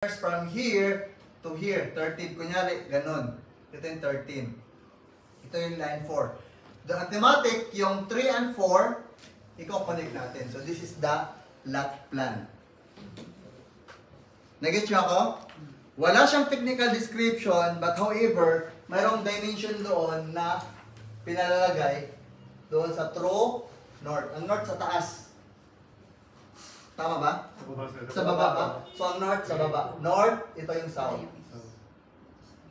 From here to here, 13. Kunyari, ganun. Ito yung 13. Ito yung line 4. The automatic, yung 3 and 4, i-connect natin. So, this is the lot plan. Nag-get nyo ako? Wala siyang technical description, but however, mayroong dimension doon na pinalalagay doon sa true north. Ang north sa taas. Tama ba? Sa baba ba? So, ang north sa baba. North, ito yung south.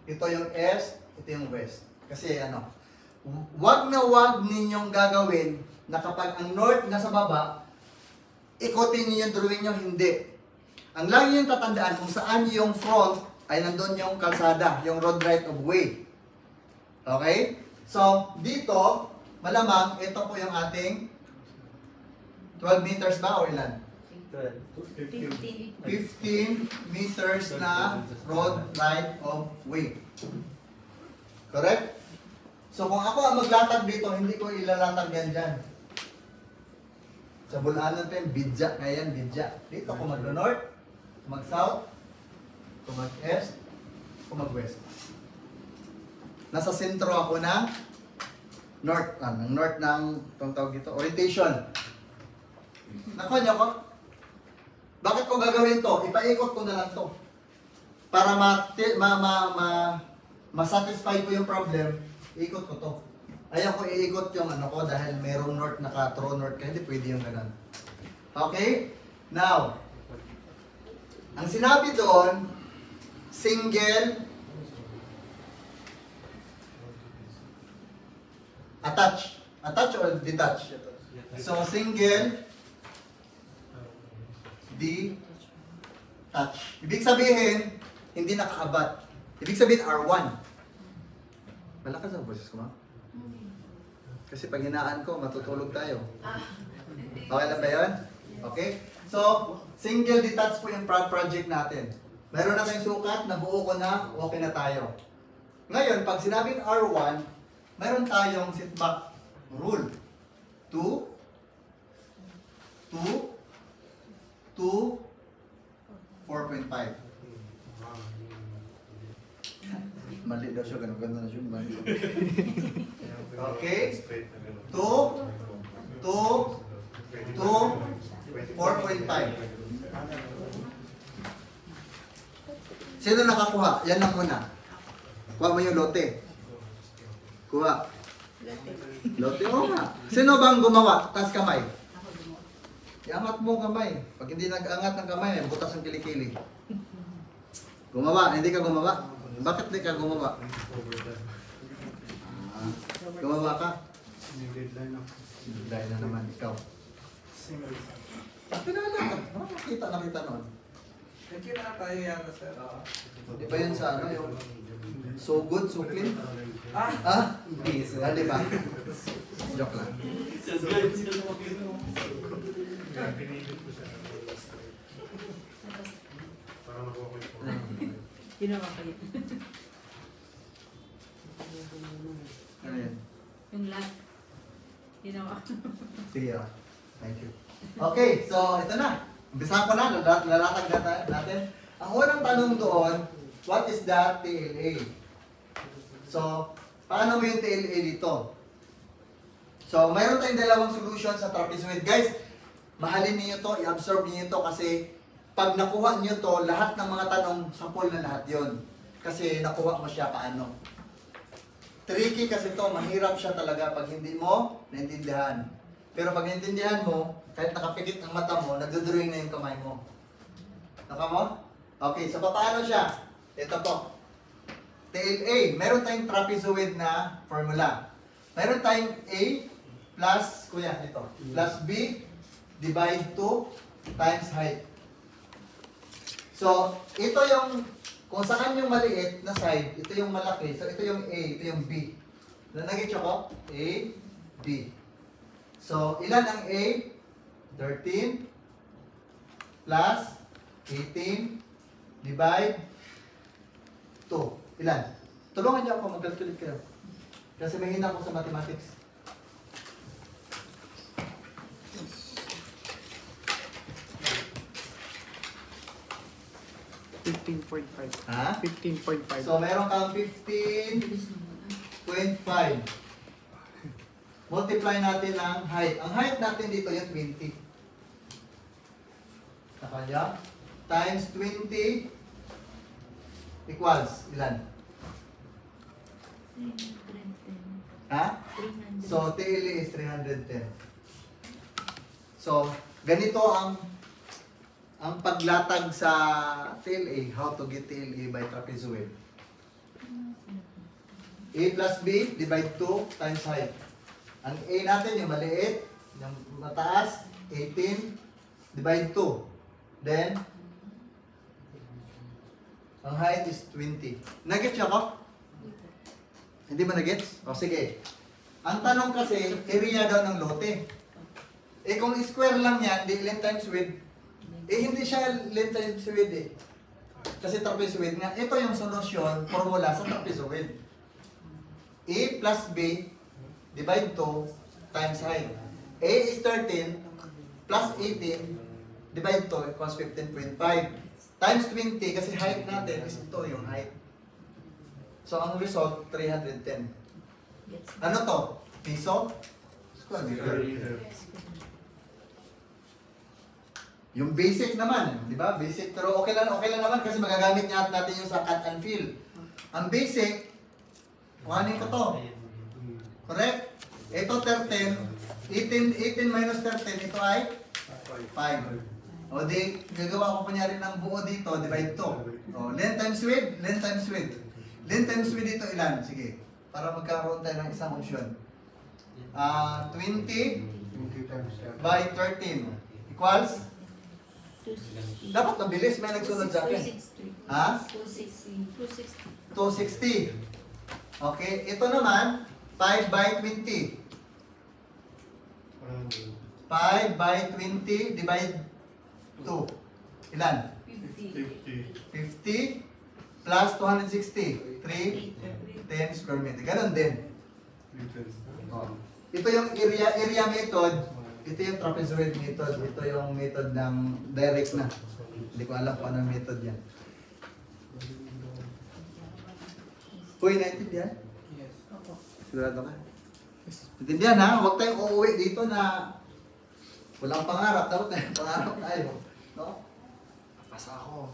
Ito yung east, ito yung west. Kasi ano, wag na wag ninyong gagawin na kapag ang north nasa baba, ikutin niyo yung drawing nyo, hindi. Ang lagi yung tatandaan kung saan yung front ay nandun yung kalsada, yung road right of way. Okay? So, dito, malamang, ito po yung ating 12 meters ba o ilan? 15 meters na road right of way. Correct? So kung ako ang maglatag dito, hindi ko ilalatag yan dyan. Sa Bulanan pa yung bidya. Kaya yan, bidya. Dito kung mag-north, mag-south, kung mag-east, kung mag-west. Nasa sentro ako ng north. Ng north ng, itong tawag dito, orientation. Nakuha niyo ko? Bakit ko gagawin to? Ipaikot ko na lang to. Para ma-satisfy ko yung problem, ikot ko to. Ayaw ko iikot yung ano ko dahil merong north naka-true north kaya hindi pwede yung ganun. Okay? Now, ang sinabi doon, single attach. Attach or detach? So, single detach. Ibig sabihin, hindi nakaabat. Ibig sabihin, R1. Malakas ang boses ko, ma? Kasi pag hinaan ko, matutulog tayo. Okay lang ba yun? Okay? So, single detach po yung project natin. Meron na tayong sukat, nabuo ko na, okay na tayo. Ngayon, pag sinabing R1, meron tayong sit back rule. 2, 4.5. Mali daw siya, ganun na siya. Okay? 2, 4.5. Sino nakakuha? Yan lang muna. Kuha mo yung lote. Kuha. Lote, oo nga. Sino bang gumawa? Taas kamay. Iangat mo kamay. Pag hindi nag-angat ng kamay, butas ang kilikili. Gumawa, hindi ka gumawa. Bakit hindi ka gumawa? Gumawa ka? Deadline na naman, ikaw. Pinala ka. Nakita noon. Nakita tayo yata, sir. Di ba yun sa ano, yung so good, so clean? Ah? Hindi, sir. Di ba? Joke lang. Pinigil ko siya. Para makuha ko yung Ginawa ko yun. Ano yan? Yung lahat. Ginawa ko. Sige, thank you. Okay, so ito na. Umpisahan ko na, lalatag natin. Ang unang tanong doon, what is the TLA? So, paano mo yung TLA dito? So, mayroon tayong dalawang solution sa trapezoid. Guys, mahalin niyo to, i-absorb niyo to kasi pag nakuha niyo to, lahat ng mga tanong, sample na lahat yon. Kasi nakuha mo siya paano. Tricky kasi to, mahirap siya talaga pag hindi mo naintindihan. Pero pag naintindihan mo, kahit nakapikit ang mata mo, nagdodrawing na yung kamay mo. Naka mo? Okay, so paano siya? Ito po. TLA, meron tayong trapezoid na formula. Meron tayong A plus, kuya, ito, plus B divide 2 times height. So, ito yung, kung saan yung maliit na side, ito yung malaki. So, ito yung A, ito yung B. Nagigit ko? A, B. So, ilan ang A? 13 plus 18 divide 2. Ilan? Tulungan niyo ako, mag-calculate kayo. Kasi mahina ako sa mathematics. 15.5. Ha? 15.5. So, meron kang 15.5. Bilis naman. Multiply natin ang height. Ang height natin dito yung 20. Nakanya? Times 20 equals ilan? 310. Ha? 300. So, TLE is 310. So, ganito ang paglatag sa TLE, how to get TLE by trapezoid. A plus B divide 2 times height. Ang A natin yung maliit, yung mataas, 18 divide 2. Then, ang height is 20. Nag-gets niyo ako? Hindi mo nag-gets? O sige. Ang tanong kasi, area daw ng lote. Eh kung square lang yan, di length times width, eh hindi siya length times width eh. Kasi trapezoid nga. Ito yung solusyon, formula sa trapezoid. A plus B divide 2 times height. A is 13 plus 18 divide 2 equals 15.5 times 20 kasi height natin is ito yung height. So ang result 310. Ano to? Piso? Square meter. Yung basic naman, di ba? Basic pero okay lang naman kasi magagamit natin yung sa cut and fill. Ang basic, kuhanin ko to. Correct? Ito 13, 18 minus 13, ito ay 5. O di, gagawa ko kunyari ng buo dito, divide 2. O, length times width, length times width. Length times width dito ilan? Sige, para magkaroon tayo ng isang option. 20 by 13 equals? Dapat mabilis, may nagsunod sa akin. 260. Ha? 260. 260. Okay, ito naman, 5 by 20. 5 by 20 divide 2. Ilan? 50. 50 plus 260. 10 square meter. Ganon din. Oh. Ito yung area method. Ito yung trapezoid method. Ito yung method ng direct na. Hindi ko alam kung anong method yan. Uy, naintindihan? Yes. Opo. Sigurado ka? Intindihan ha? Huwag tayong uuwi dito na walang pangarap. Dapat na pangarap tayo. No? Papasa ako.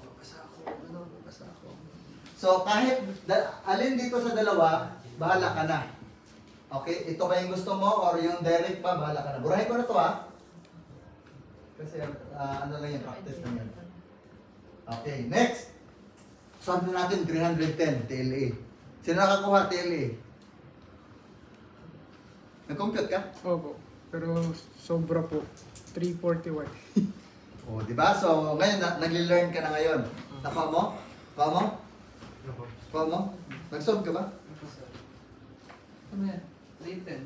Ano? Papasa ako. So, kahit alin dito sa dalawa, bahala ka na. Okay? Ito ba yung gusto mo or yung direct pa, bahala ka na. Burahin ko na to ha. Kasi ano lang yung practice lang yan. Okay, next. Solve na natin 310 TLA. Sino nakakuha TLA? Nag-compute ka? Opo. Pero sobra po. 341. O, di ba? So, ngayon, nagli-learn ka na ngayon. Nakuha mo? Kuha mo? Kuha mo? Nag-solve ka ba? Ano yan? 310.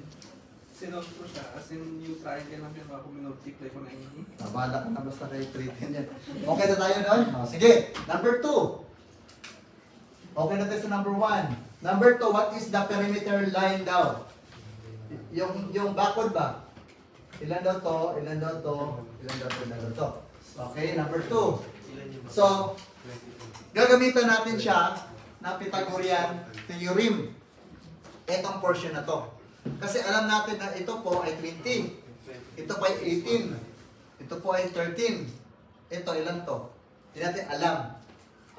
Sinolve ko siya. As in, yung triangle lang pinaka ko minultiply ko na ini. Bahala ka na basta kayo 310 yan. Okay na tayo doon? O, sige. Number 2. Okay na tayo sa number 1. Number 2, what is the perimeter line daw? Yung backward ba? Ilan daw to? Ilan daw to? Ilan daw to? Ilan daw to? Okay, number 2. So, gagamitan natin siya na Pythagorean theorem. Itong portion na to. Kasi alam natin na ito po ay 20. Ito po ay 18. Ito po ay 13. Ito, ilan to? Hindi natin alam.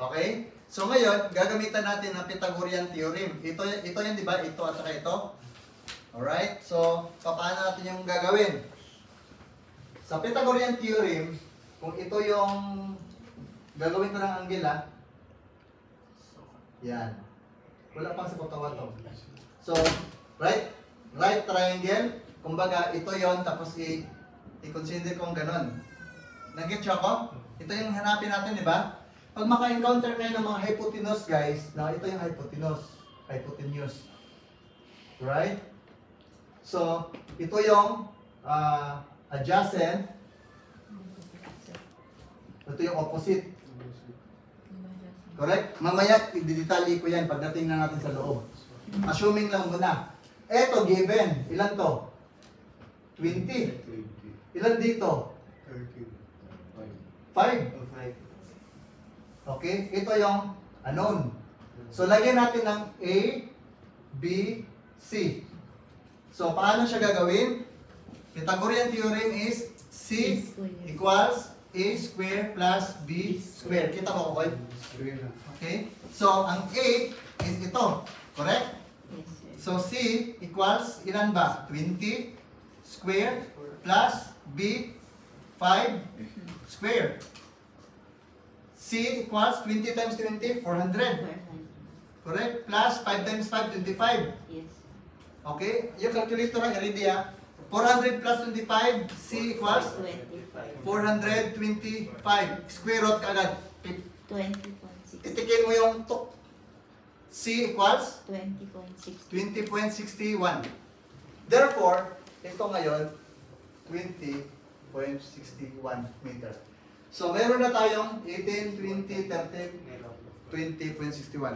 Okay? So ngayon, gagamitan natin ang Pythagorean theorem. Ito yan, di ba? Ito at saka ito. Alright? So, paano natin yung gagawin? Sa Pythagorean theorem, kung ito yung gagawin ko ng angle, yan. Wala pang sa katawan to. So, right triangle, kumbaga ito yon tapos i-consider kong ganun. Nag-get siya ako? Ito yung hanapin natin, di ba? Pag maka-encounter kayo ng mga hypotenuse, guys, na ito yung hypotenuse. Right? So, ito yung adjacent. Ito yung opposite. Correct? Mamaya, i-detalye ko yan pagdating na natin sa loob. Assuming lang muna. Eto, given. Ilan to? 20. Ilan dito? 5. Okay? Ito yung unknown. So, lagyan natin ng A, B, C. So, paano siya gagawin? Pythagorean theorem is C equals A square plus B square. Kita mo, Koy? Okay? So, ang A is ito. Correct? Yes, sir. So, C equals ilan ba? 20 square plus B 5 square. C equals 20 times 20, 400. Correct? Plus 5 times 5, 25. Yes. Okay? Yung calculator ang i-ready ha. 400 plus 25, C equals 25. 425. Square root kaagad. 20.6. Itikin mo yung C equals 20.6. 20.61. Therefore, ito ngayon, 20.61 meter. So, meron na tayong 18, 20, 30, 20.61.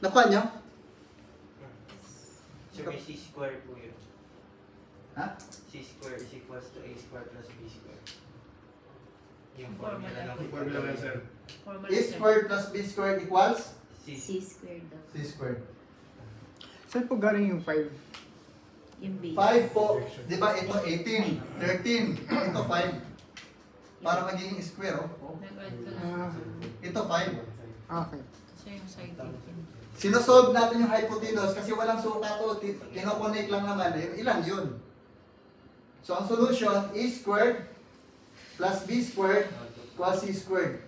Nakuha niyo? So may C square po yun. Ha? C square is equals to A square plus B square. Yung Formula. formula ng Formula lang, sir. A squared plus B squared equals C. C squared daw. C squared. Saan po galing yung 5? Yung B. 5 po. Di ba ito 18, 13. Ito 5. Para magiging square, oh. Ito 5. Okay. Kasi yung side natin. Sinosolve natin yung hypotenuse kasi walang suka to. Kinokonek lang naman. Ilan yun? So, ang solution, A squared plus B squared equals C squared.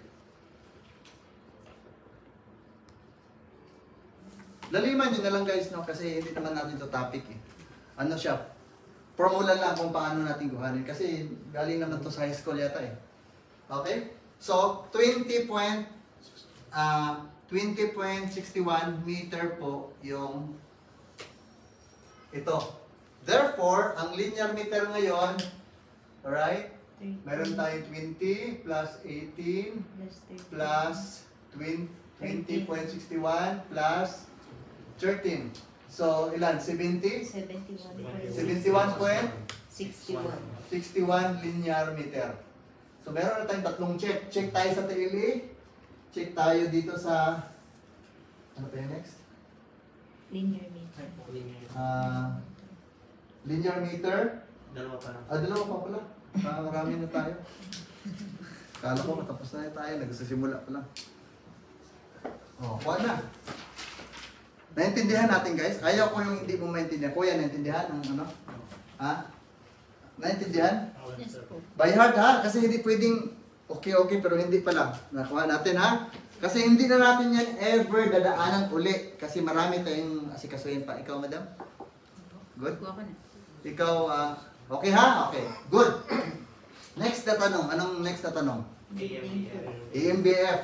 Laliman nyo na lang guys, no? Kasi hindi naman natin to topic eh. Ano siya? Formula lang kung paano natin kuhanin. Kasi galing naman to sa high school yata eh. Okay? So, 20.61 meter po yung ito. Therefore, ang linear meter ngayon, alright, meron tayong 20 plus 18 plus 20.61 plus 13. So, ilan? 70? 61 linear meter. So, meron na tayong tatlong check. Check tayo sa TLE. Check tayo dito sa, ano pa yung next? Linear meter. Linear meter. Dalawa pa lang. Dalawa pa pala. Marami na tayo. Kala ko matapos na tayo. Nagsasimula pa lang. Oh, kuha na. Naintindihan natin guys. Ayaw ko yung hindi mo maintindihan. Kuya, naintindihan ang ano? Ha? Naintindihan? Yes po. By heart ha? Kasi hindi pwedeng okay pero hindi pala. Nakuha natin ha? Kasi hindi na natin yan ever dadaanan uli. Kasi marami tayong asikasuhin pa. Ikaw, madam? Good? Kuha ko na. Ikaw, okay ha? Okay. Good. Next na tanong. Anong next na tanong? EMBF.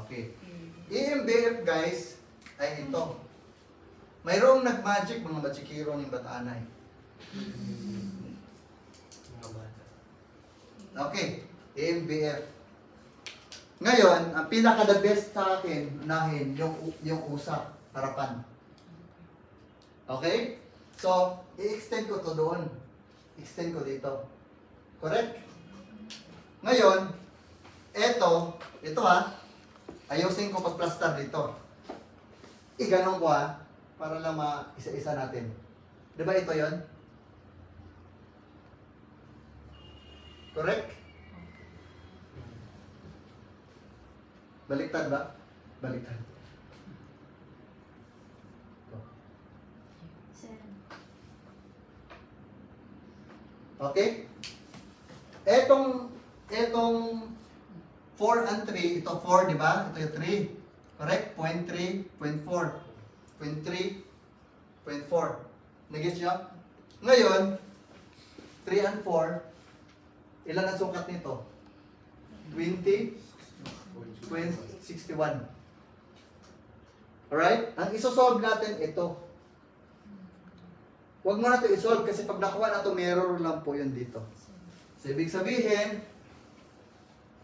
Okay. EMBF guys, ay ito. Mayroong nag-magic mga machikiro ng Batanay. Mga bata. Okay. EMBF. Ngayon, ang pinaka-the best sa akin, unahin, yung usap, harapan. Okay? So, i-extend ko to doon. Extend ko dito. Correct? Ngayon, ito ha, ayusin ko pag-plaster dito. Iganon ko ha, para lang ma-isa-isa natin. Di ba ito yon? Correct? Baliktad ba? Baliktad. Okay? Etong 4 and 3, ito 4, di ba? Ito yung 3. Correct? 0.3, 0.4. 0.3, 0.4. Nag-gets nyo? Ngayon, 3 and 4, ilan ang sukat nito? 20, 61. Alright? Ang isosolve natin ito. Huwag mo na ito isolve kasi pag nakuha na ito, mirror lang po yun dito. So, ibig sabihin,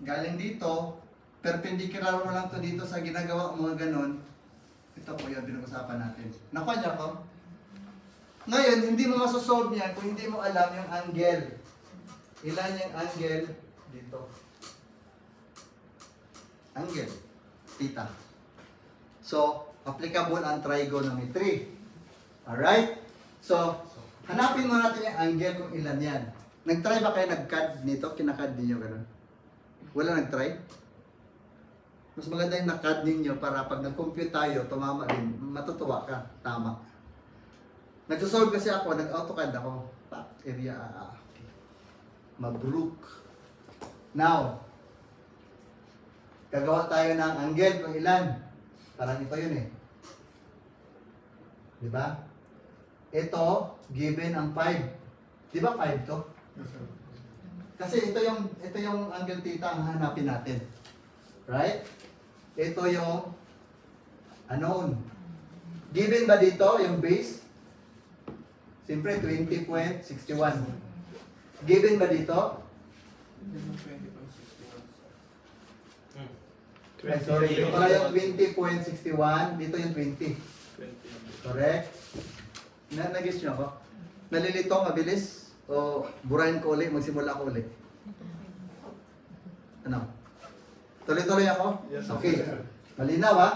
galing dito, perpendicular mo lang ito dito sa ginagawa mo ganun. Ito po yung pinag-usapan natin. Nakuha niya ko? Ngayon, hindi mo masosolve yan kung hindi mo alam yung angle. Ilan yung angle dito? angle, theta. So, applicable ang trigonometry. Alright? So, hanapin mo natin yung angle kung ilan yan. Nag-try ba kayo nag-CAD nito? Kina-CAD ninyo ganun? Wala nag-try? Mas maganda yung na-CAD ninyo para pag nag-compute tayo, tumama din, matutuwa ka. Tama. Nagsasolve kasi ako, nag-AutoCAD ako. Area, okay. Mabruk. Now, gagawa tayo ng angle kung ilan. Parang ito yun eh. Diba? Ito, given ang 5. Diba 5 to? Kasi ito yung angle theta ang hanapin natin. Right? Ito yung unknown. Given ba dito yung base? Siyempre 20.61. Given ba dito? Yun yung 20.61. Ay, sorry, ito pala yung 20.61, dito yung 20. Correct? Nag-guess nyo ako? Nalilito, mabilis? O burahin ko ulit, magsimula ko ulit? Ano? Tuloy-tuloy ako? Yes, Okay. Malinaw ha?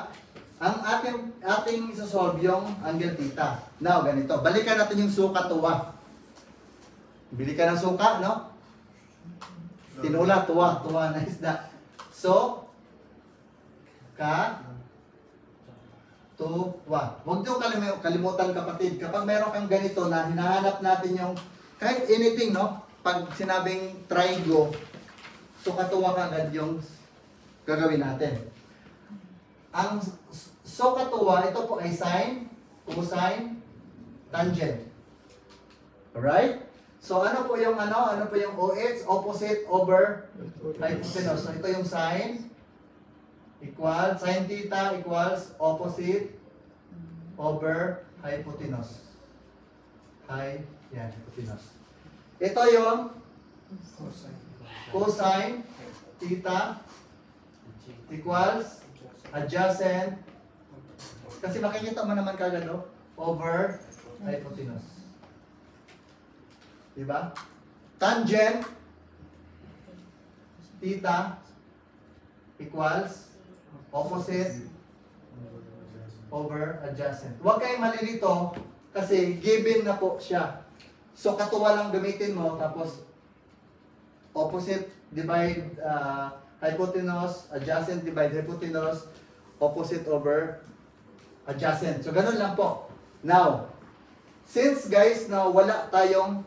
Ang ating isasolve yung angle theta. Now, ganito. Balikan natin yung suka tuwa. Bili ka ng suka, no? Tinula, tuwa na isda. So, tuwa. Huwag niyo kalimutan kapatid. Kapag meron kang ganito na hinahanap natin yung kahit anything, no? Pag sinabing trigo, suka tuwa kagad yung gagawin natin. Ang suka tuwa, ito po ay sine, cosine, tangent. Alright? So ano po yung OH, opposite over hypotenuse. So ito yung sine equals sin theta equals opposite over hypotenuse. Hypotenuse. Ito yung cosine theta equals adjacent. Kasi makikita mo naman kagad, no? Over hypotenuse. Diba? Tangent theta equals opposite over adjacent. Huwag kayong malilito kasi given na po siya. So katuwa lang gamitin mo tapos opposite divide hypotenuse, adjacent divide hypotenuse, opposite over adjacent. So ganun lang po. Now, since guys na wala tayong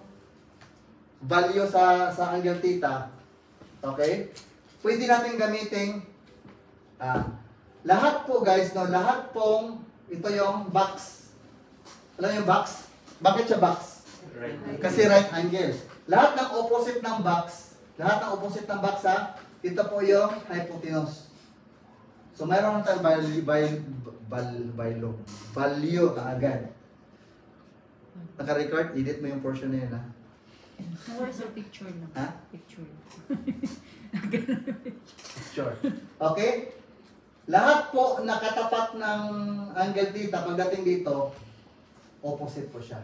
value sa angle theta, okay? Pwede natin gamitin lahat po guys, no, lahat pong ito yung box. Alam yung box? Bakit siya box? Kasi right angle. Lahat ng opposite ng box, ha, ito po yung hypotenuse. So mayroon na tayong value kaagad. Naka-record, edit mo yung portion na yun, ha? Where's the picture na? Ha? Picture. Sure. Okay? Lahat po nakatapat ng angle theta pagdating dito, opposite po siya.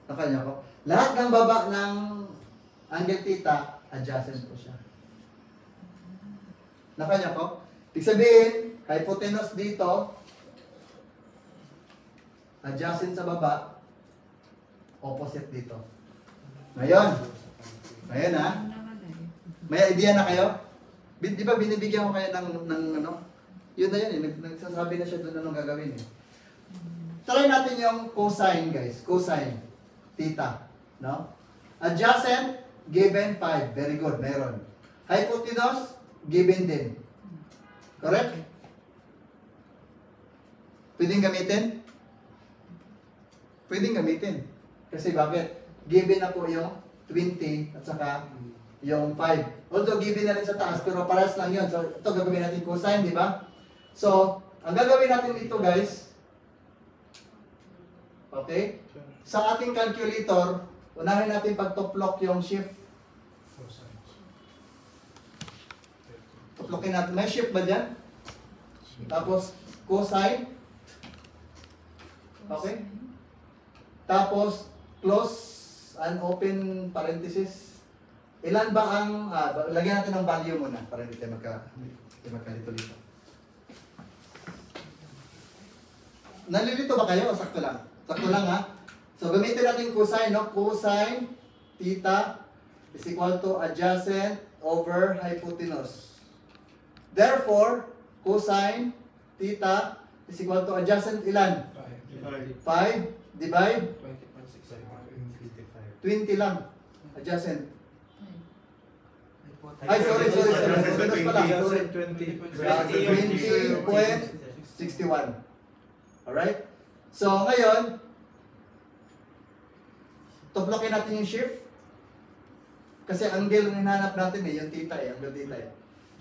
Nakanya ko? Lahat ng baba ng angle theta, adjacent po siya. Nakanya ko? Ibig sabihin, hypotenuse dito, adjacent sa baba, opposite dito. Ngayon ha? May idea na kayo? Di ba binibigyan ko kayo ng ano? Yun na yan eh. Nagsasabi na siya doon anong gagawin eh. Try natin yung cosine guys. Cosine. Theta. No? Adjacent, given 5. Very good. Meron. Hypotenuse, given din. Correct? Pwedeng gamitin? Pwedeng gamitin. Kasi bakit? Given na po yung 20 at saka yung 5. Although given na rin sa taas, pero parehas lang yun. So, ito gagawin natin cosine, di ba? So, ang gagawin natin dito guys, okay? Sa ating calculator, unahin natin pag-tuplok yung shift. Tuplokin natin. May shift ba dyan? Tapos, cosine. Okay? Tapos, close and open parenthesis. Ilan ba ang, lagyan natin ng value muna para hindi tayo magkalito-lito. Nalilito ba kayo o sakto lang? Sakto lang ha. So gamitin natin cosine, no? Cosine theta is equal to adjacent over hypotenuse. Therefore, cosine theta is equal to adjacent ilan? 5 divide 20 lang. Adjacent. Ay, sorry. Hypotenuse pala. Sorry. 20.61. Alright? So, ngayon, tuplokin natin yung shift. Kasi angle ang hinahanap natin yung theta angle theta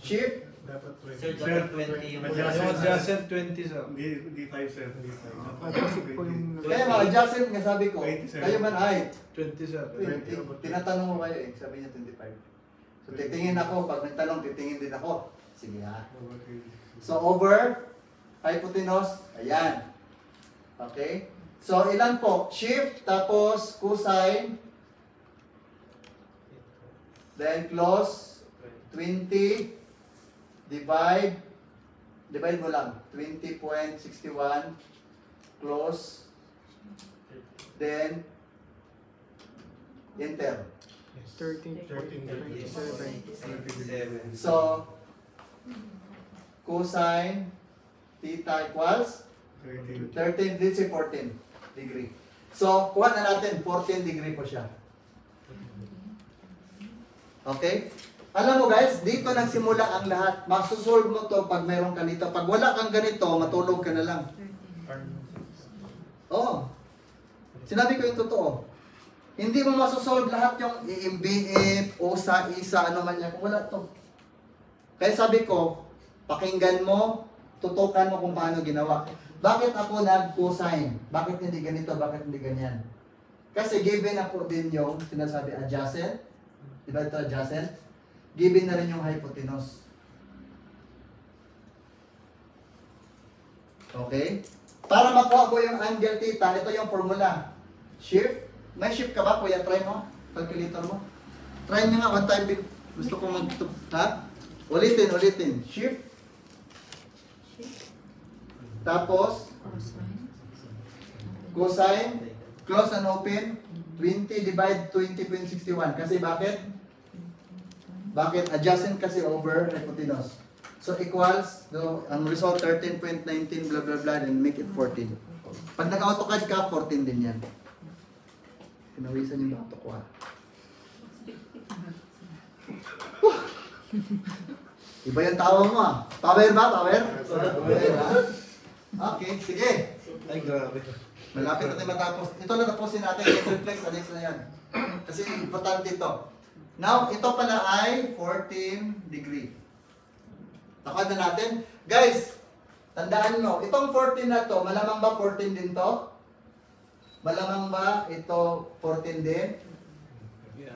Shift. Dapat Sir, 20. dapat 20 yung Adjacent 20 sir. Hindi 5 sir. Hindi 5. Opposite po yung... Kaya mga adjacent nga sabi ko. 27. Kayo man ay 20 sir. 20. Tinatanong ko kayo sabi niya 25. So titingin ako, pag nagtanong titingin din ako. Sige ha. So over hypotenuse, ayan. Okay? So ilan po? Shift, tapos cosine, then close, 20, divide mo lang, 20.61, close, then enter. 13.37. So, cosine theta equals 13, dito si 14 degree. So, kuha na natin, 14 degree po siya. Okay? Alam mo guys, dito nagsimula ang lahat. Masusolve mo to pag mayroon ka nito. Pag wala kang ganito, matulog ka na lang. Oo. Sinabi ko yung totoo. Hindi mo masusolve lahat yung IMBF, OSA, ISA, ano man yan. Kung wala to. Kaya sabi ko, pakinggan mo, tutukan mo kung paano ginawa. Bakit ako nag-cosine? Bakit hindi ganito? Bakit hindi ganyan? Kasi given na po din yung sinasabi adjacent. Diba ito adjacent? Given na rin yung hypotenuse. Okay? Para makuha ko yung angle theta, ito yung formula. Shift. May shift ka ba, kuya? Try mo. Calculator mo. Try nyo nga one time. Gusto ko mag... Ha? Ulitin. Shift. Tapos, cosine, close and open, 20 divide 20.61. Kasi bakit? Bakit? Adjacent kasi over hypotenuse. So, equals, no, ang result 13.19 blah blah blah, and make it 14. Pag nag-AutoCAD ka, 14 din yan. Pinawisan yung auto ko ha. Iba yung tawa mo ah. Power ba? Power? Power ha? Okay, sige. Ay, grabe. Malapit natin matapos. Ito na tapusin natin. Yung reflex, next na yan. Kasi importante ito. Now, ito pala ay 14 degree. Takad na natin. Guys, tandaan nyo, itong 14 na to, malamang ba 14 din to? Malamang ba ito 14 din?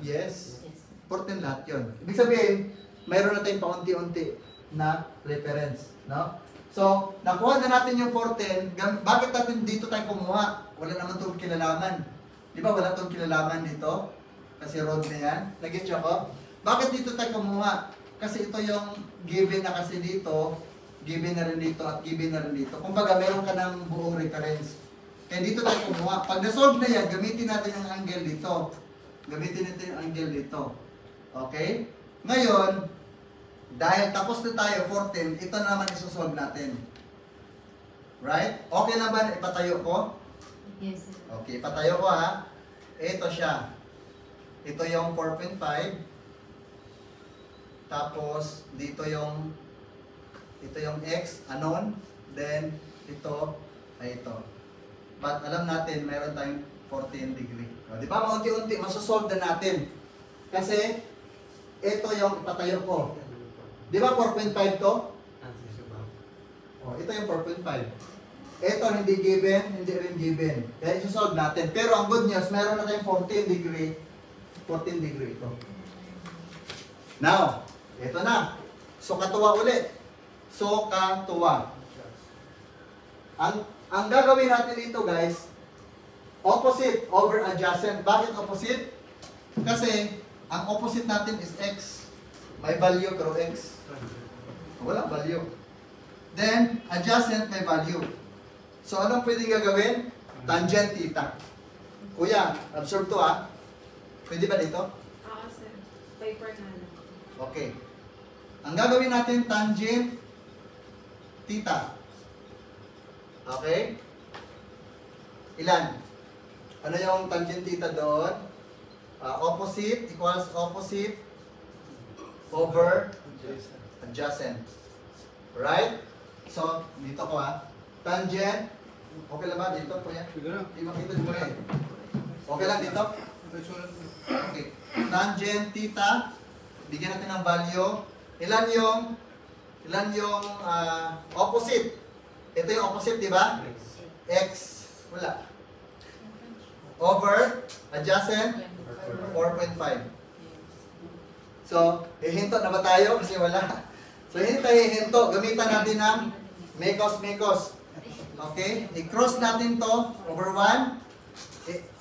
Yes. 14 lahat yun. Ibig sabihin, mayroon na tayong paunti-unti na reference. No? So, nakuha na natin yung 14. Bakit natin dito tayo kumuha? Wala naman itong kinalaman. Di ba wala itong kinalaman dito? Kasi road na yan. Nag-get siya ko? Bakit dito tayo kumuha? Kasi ito yung given na kasi dito, given na rin dito, at given na rin dito. Kumbaga, meron ka ng buong reference. Kaya dito tayo kumuha. Pag na-solve na yan, gamitin natin yung angle dito. Gamitin natin yung angle dito. Okay? Ngayon, dahil tapos na tayo, 14, ito na naman isosolve natin. Right? Okay na ba na ipatayo ko? Yes, sir. Okay, ipatayo ko ha. Ito siya. Ito yung 4.5. Tapos, dito yung x, unknown. Then, ito ay ito. But alam natin, mayroon tayong 14 degree. O, di ba? Maunti-unti, masosolve na natin. Kasi, ito yung ipatayo ko. Di ba 4.5 to? O, ito yung 4.5. Ito hindi given, hindi rin given. Kaya isosolve natin. Pero ang good news, meron na tayong 14 degree. 14 degree ito. Now, ito na. So, katuwa ulit. So, katuwa. Ang gagawin natin dito guys, opposite over adjacent. Bakit opposite? Kasi ang opposite natin is x. May value pero x. Wala value. Then, adjacent may value. So, anong pwedeng gagawin? Tangent theta. Kuya, observe to ha. Pwede ba dito? Oo, sir. Paper na lang. Okay. Ang gagawin natin, tangent theta. Okay? Ilan? Ano yung tangent theta doon? Opposite equals opposite over adjacent. Right? So, dito ko ha. Tangent. Okay lang ba dito, kuya? Sige na. Hindi makita dito eh. Okay lang dito? Okay. Tangent theta. Bigyan natin ng value. Ilan yung opposite? Ito yung opposite, di ba? X. Wala. Over adjacent 4.5. So, hihinto na ba tayo? Kasi wala. So, hindi tayo hihinto. Gamitan natin ng mekos. Okay? I-cross natin to over 1.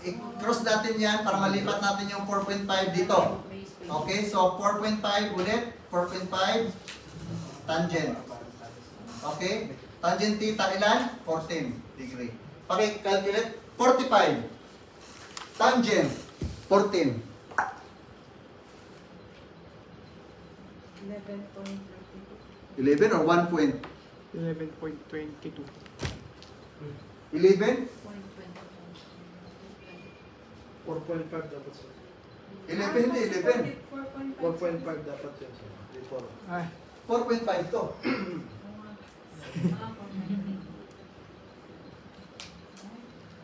I-cross natin yan para malipat natin yung 4.5 dito. Okay? So, 4.5 ulit. 4.5 tangent. Okay? Tangent theta ilan? 14 degree. Paki-calculate. 45. Tangent. 14. 11.32. 11 or 1 point? 11.22. 11? 4.5 dapat sir. 11 hindi, 11. 1.5 dapat yan sir. Before. Ay, 4.5 to.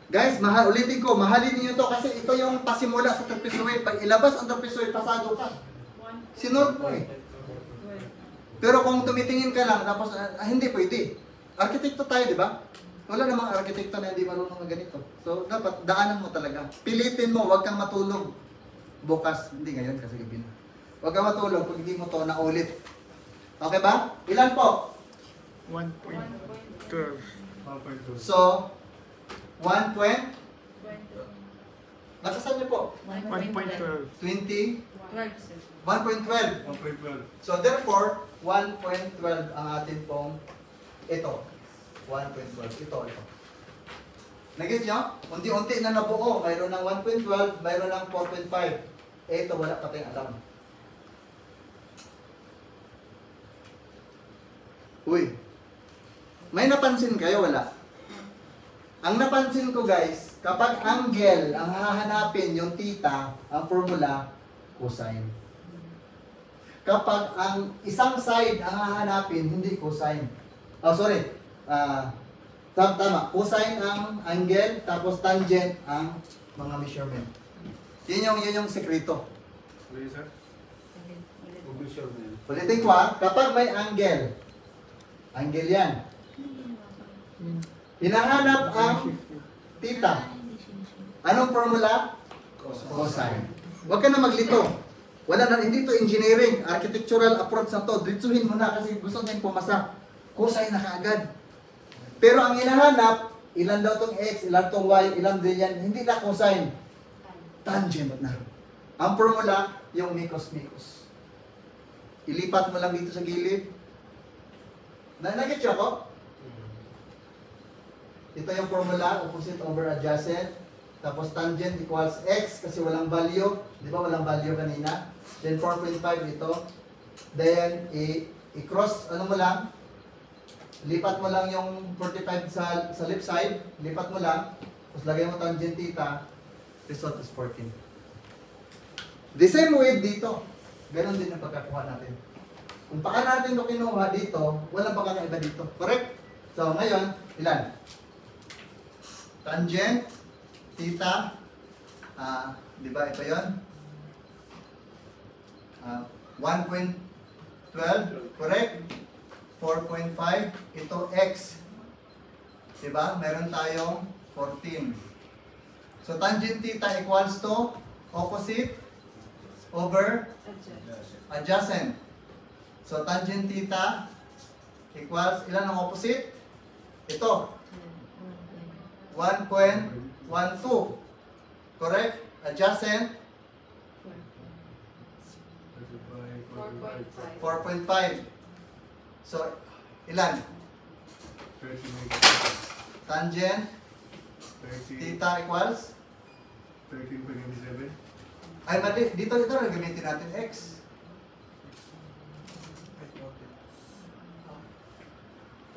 Guys, ulitin ko, mahalin niyo to kasi ito yung pasimula sa trapezoid. Pag ilabas ang trapezoid, pasado ka. Sinod mo eh. Pero kung tumitingin ka lang, tapos hindi pwede. Arkitekto tayo, di ba? Wala namang arkitekto na hindi marunong ng ganito. So, dapat daanan mo talaga. Pilitin mo, huwag kang matulog. Bukas, hindi ngayon kasi gabi na. Huwag kang matulog pag hindi mo to naulit. Okay ba? Ilan po? 1.12. 1.2. So, 1 point? Nakasan niyo po? 1.12. 20? 12, sir. 1.12. 1.12. So, therefore, 1.12 ang atin pong ito. 1.12. Ito. Nagets nyo? Unti-unti na nabuo. Mayroon ng 1.12, mayroon ng 4.5. Ito, wala pa tayong alam. Uy. May napansin kayo? Wala. Ang napansin ko guys, kapag angle ang hahanapin yung theta, ang formula, cosine. Kapag ang isang side ang hahanapin, hindi cosine. Oh, sorry. Tama. Cosine ang angle, tapos tangent ang mga measurement. Yun yung sekreto. Sige sir. Publisher na yan. Ulitin ko ha, kapag may angle yan. Hinahanap ang theta. Anong formula? Cosine. Huwag ka na maglito. Wala na, hindi to engineering, architectural approach na to. Ditsuhin mo na kasi gusto nyo pumasa. Cosine na kaagad. Pero ang hinahanap, ilan daw tong x, ilan tong y, ilan din yan, hindi na cosine. Tangent na. Ang formula, yung mekos. Ilipat mo lang dito sa gilid. Nag-get siya ko? Ito yung formula, opposite over adjacent. Tapos tangent equals x kasi walang value. Di ba walang value kanina? Then 4.5 ito. Then i-cross, ano mo lang? Lipat mo lang yung 45 sa left side. Lipat mo lang. Tapos lagay mo tangent theta. Result is 14. The same way dito. Ganon din ang pagkakuha natin. Kung baka natin ito kinuha dito, walang pagkakaiba dito. Correct? So, ngayon, ilan? Tangent, theta, di ba ito yun? 1.12, correct? 4.5, ito x. Di ba? Meron tayong 14. So, tangent theta equals to opposite over adjacent. So, tangent theta equals, ilan ang opposite? Ito. 1.12. Correct? Adjacent? 4.5. So, ilan? 13.97. Tangent, 13. theta equals? 13.97. Ay, mali. Dito, gamitin natin x.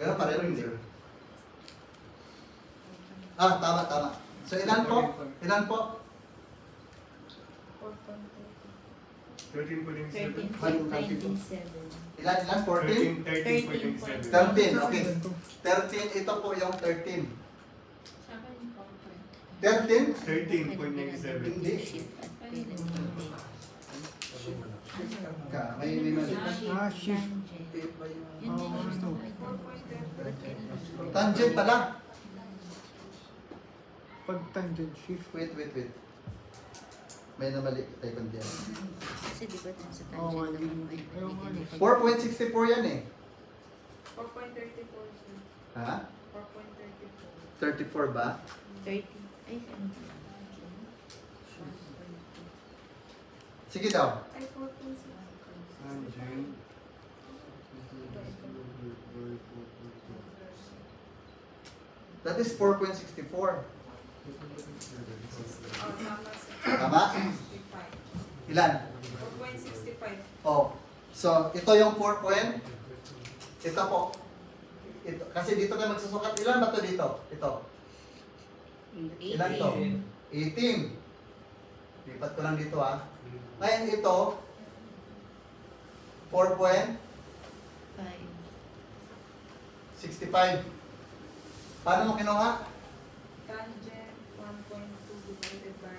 Pero pareho hindi. Ah, tama. So, ilan po? Ilan po? 13.97. 13.97. Ilan? 14? 13.97. 13, okay. 13, ito po yung 13. Sa akin, 4.5. 13? 13.97. Hindi. May mali. Shift. Tangent pala. Pag tangent shift. Wait. May namali tayo kundi. Kasi di ba dun sa Oo, tangent mali. naman may 4.64 yan eh. 4.34, sir. Ha? 4.34. 34 ba? 30. Ay, ano? Sige daw. Ay, 4.6. Tangent. That is 4.64. Oh, tama, sir. Tama? 65. Ilan? 4.65. Oh. So, ito yung 4 point. Ito po. Ito. Kasi dito kayo magsusukat. Ilan ba to dito? Ito. Ilan to? 18. Lipat ko lang dito ah. Ngayon ito, 4.65. Paano mo kinuha? Tangent 1.2 divided by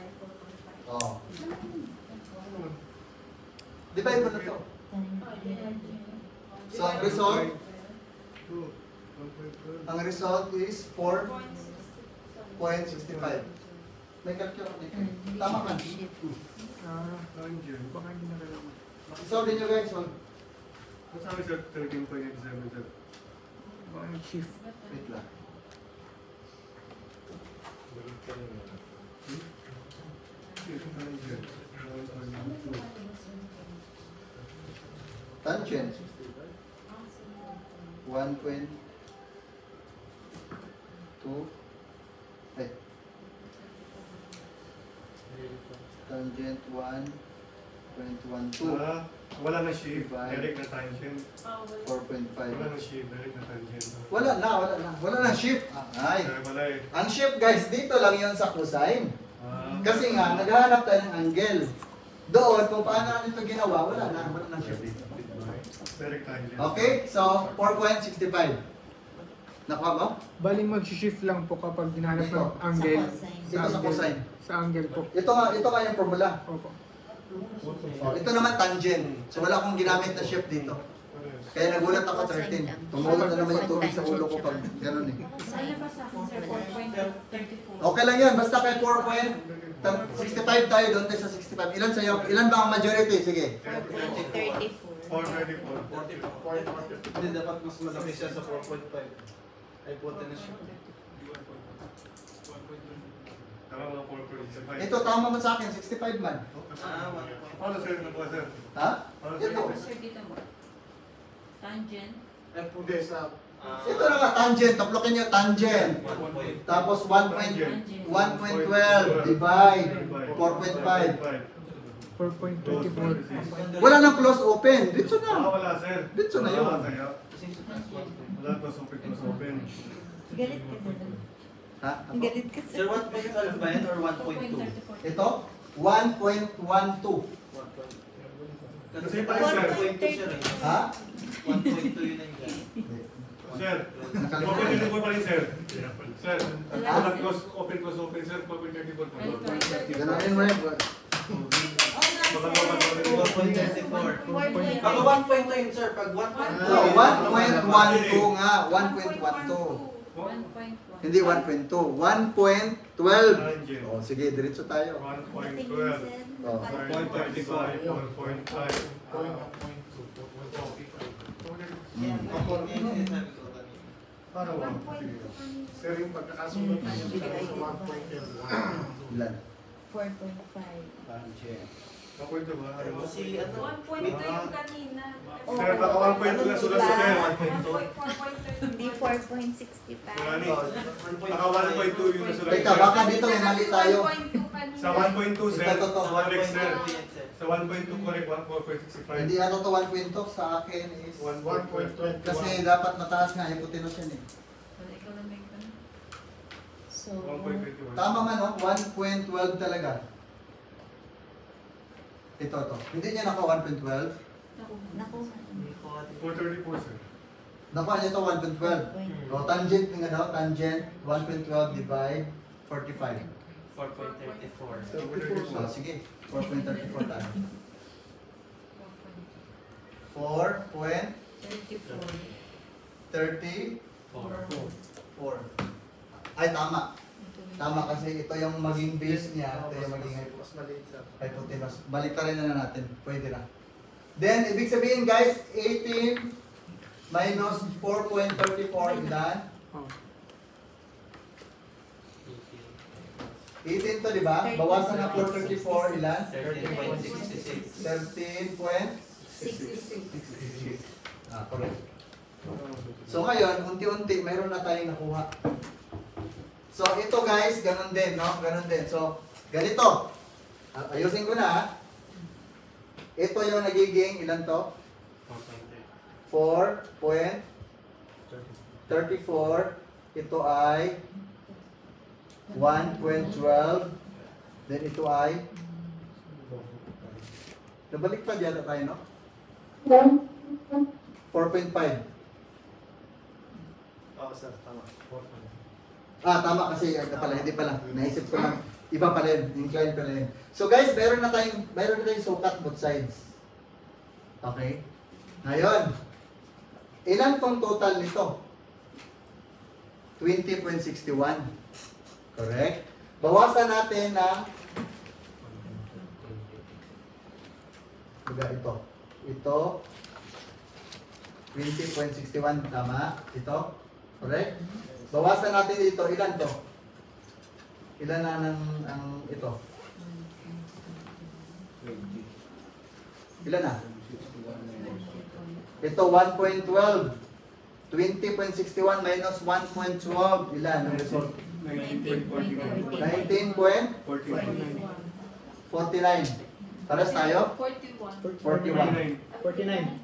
4.5. Oh. Divide mo na to. So, ang result, 1.12. is 4.65. May calculator dito. Tama ka. Tangent. Baka hindi nakalaman. So, din nyo guys. So, Masabi sir, 13.97 sir. Baka shift. wait lang. Tangent. 1.2. Tangent. 1.2. Eh. Tangent 1.12. Wala na shift. Direct na tangent. 4.5. Wala na shift. Direct na tangent. Wala na shift. Ay. Wala eh. Ang shift guys, dito lang yun sa cosine. Ah. Kasi nga, naghahanap tayo ng angle. Doon, kung paano natin ito ginawa, wala na shift dito. Direct tangent. Okay, so 4.65. Nakuha mo? Bali mag-shift lang po kapag hinahanap Dito. ng angle. Dito sa cosine. Sa angle po. Ito nga yung formula. Opo. Oh, ito naman tangent. So wala akong ginamit na shift dito. Kaya nagulat ako 13. Tumulong na naman yung tubig sa ulo ko pag ganun eh. Saan ba sa akin, sir? 4.34. Okay lang yan, basta kay 4.65 tayo doon tayo sa 65. Ilan sa'yo? Ilan ba ang majority? Sige. 4.34. 4.34. Hindi, dapat mas malaki siya sa 4.5. Ay, puti na siya. Tama mga 4.65. Ito, tama mo sa akin, 65 man. Paano sir? Ano ba sir? Ha? Paano Ito. Sir, dito mo. Tangent. Ay, puti sa... Ito na nga, tangent. Taplokin nyo, tangent. Tapos 1.12 divide 4.5. 4.24. Wala nang close open. Dito na. Wala sir. Dito na yun. Wala kaya. Wala close open. Galit ka na. Ha? Ako? Galit ka Sir, 1.12 ba yan or 1.2? 4.34. Ito, 1.12. Kasi parang 1.2 sir eh. Ha? 1.2 yun ang yan. Sir, Nakalimutan. 4.34 pa rin sir. Sir, Ah? wala close open sir. 4.34 pa. Gano'n mo yun. Baka naman 4.34. Baka 1.2 yun sir, pag 1.2. No, 1.12 nga. 1.12. 1.1. Hindi 1.2. 1.12. Oh, sige, diretso tayo. 1.12. Oh. 4.35. 4.5. Ako rin yung sinasabi ko kanina. Para 1. Sir, yung pagkakasunod niya sa 1.12. Ilan? 4.5. Tangent. Pakwento ba? Kasi ano, 1.2 yung kanina. Oo. Sir, baka 1.2 na sulat sa kayo. 1.4.2. Hindi 4.65. Gani. Baka 1.2 yung nasulat. Teka, baka dito may mali tayo. Sa 1.2, sir. Ito, ito. Correct, sir. sir. Sa 1.2, correct. 1.4.65. Hindi ano to 1.2 sa akin is 1.21. kasi dapat mataas nga hypotenuse yan eh. Ikaw lang may ganun. So, 1.21. Tama nga no, 1.12 talaga. Ito. Hindi niya nakuha 1.12. naku. Hindi ko ati. 434, sir. Nakuha niya ito 1.12. O tangent nga daw, tangent 1.12 divide 45. 4.34. So sige, 4.34 tayo. 4.34. 34. Ay tama. Tama kasi ito yung maging base niya, ito yung maging Mas maliit, sir. hypotenuse. Balik rin na natin. Pwede na. Then, ibig sabihin guys, 18 minus 4.34 ilan? Oh. 18 to, di ba? Bawasan na 4.34 ilan? 13.66. 13.66. Ah, correct. So ngayon, unti-unti, mayroon na tayong nakuha. So ito guys, ganun din, no? Ganun din. So, ganito. Ayusin ko na, ha? Ito yung nagiging, ilan to? 4.34. Ito ay 1.12. Then ito ay nabalik pa yata tayo, no? 4.5. Oo, sir. Tama. Tama kasi hindi pala. Naisip ko lang. Iba pala yun. Incline pala yun. So guys, meron na tayong sukat both sides. Okay? Ngayon, ilan tong total nito? 20.61. Correct? Bawasan natin ng ito. Ito 20.61 tama. Ito. Correct? Bawasan natin dito. Ilan to? Ilan na ang ito? Ilan na? Ito 1.12. 20.61 minus 1.12. Ilan ang result? 19.49. 19.49. Pares tayo? 41. 41. 49.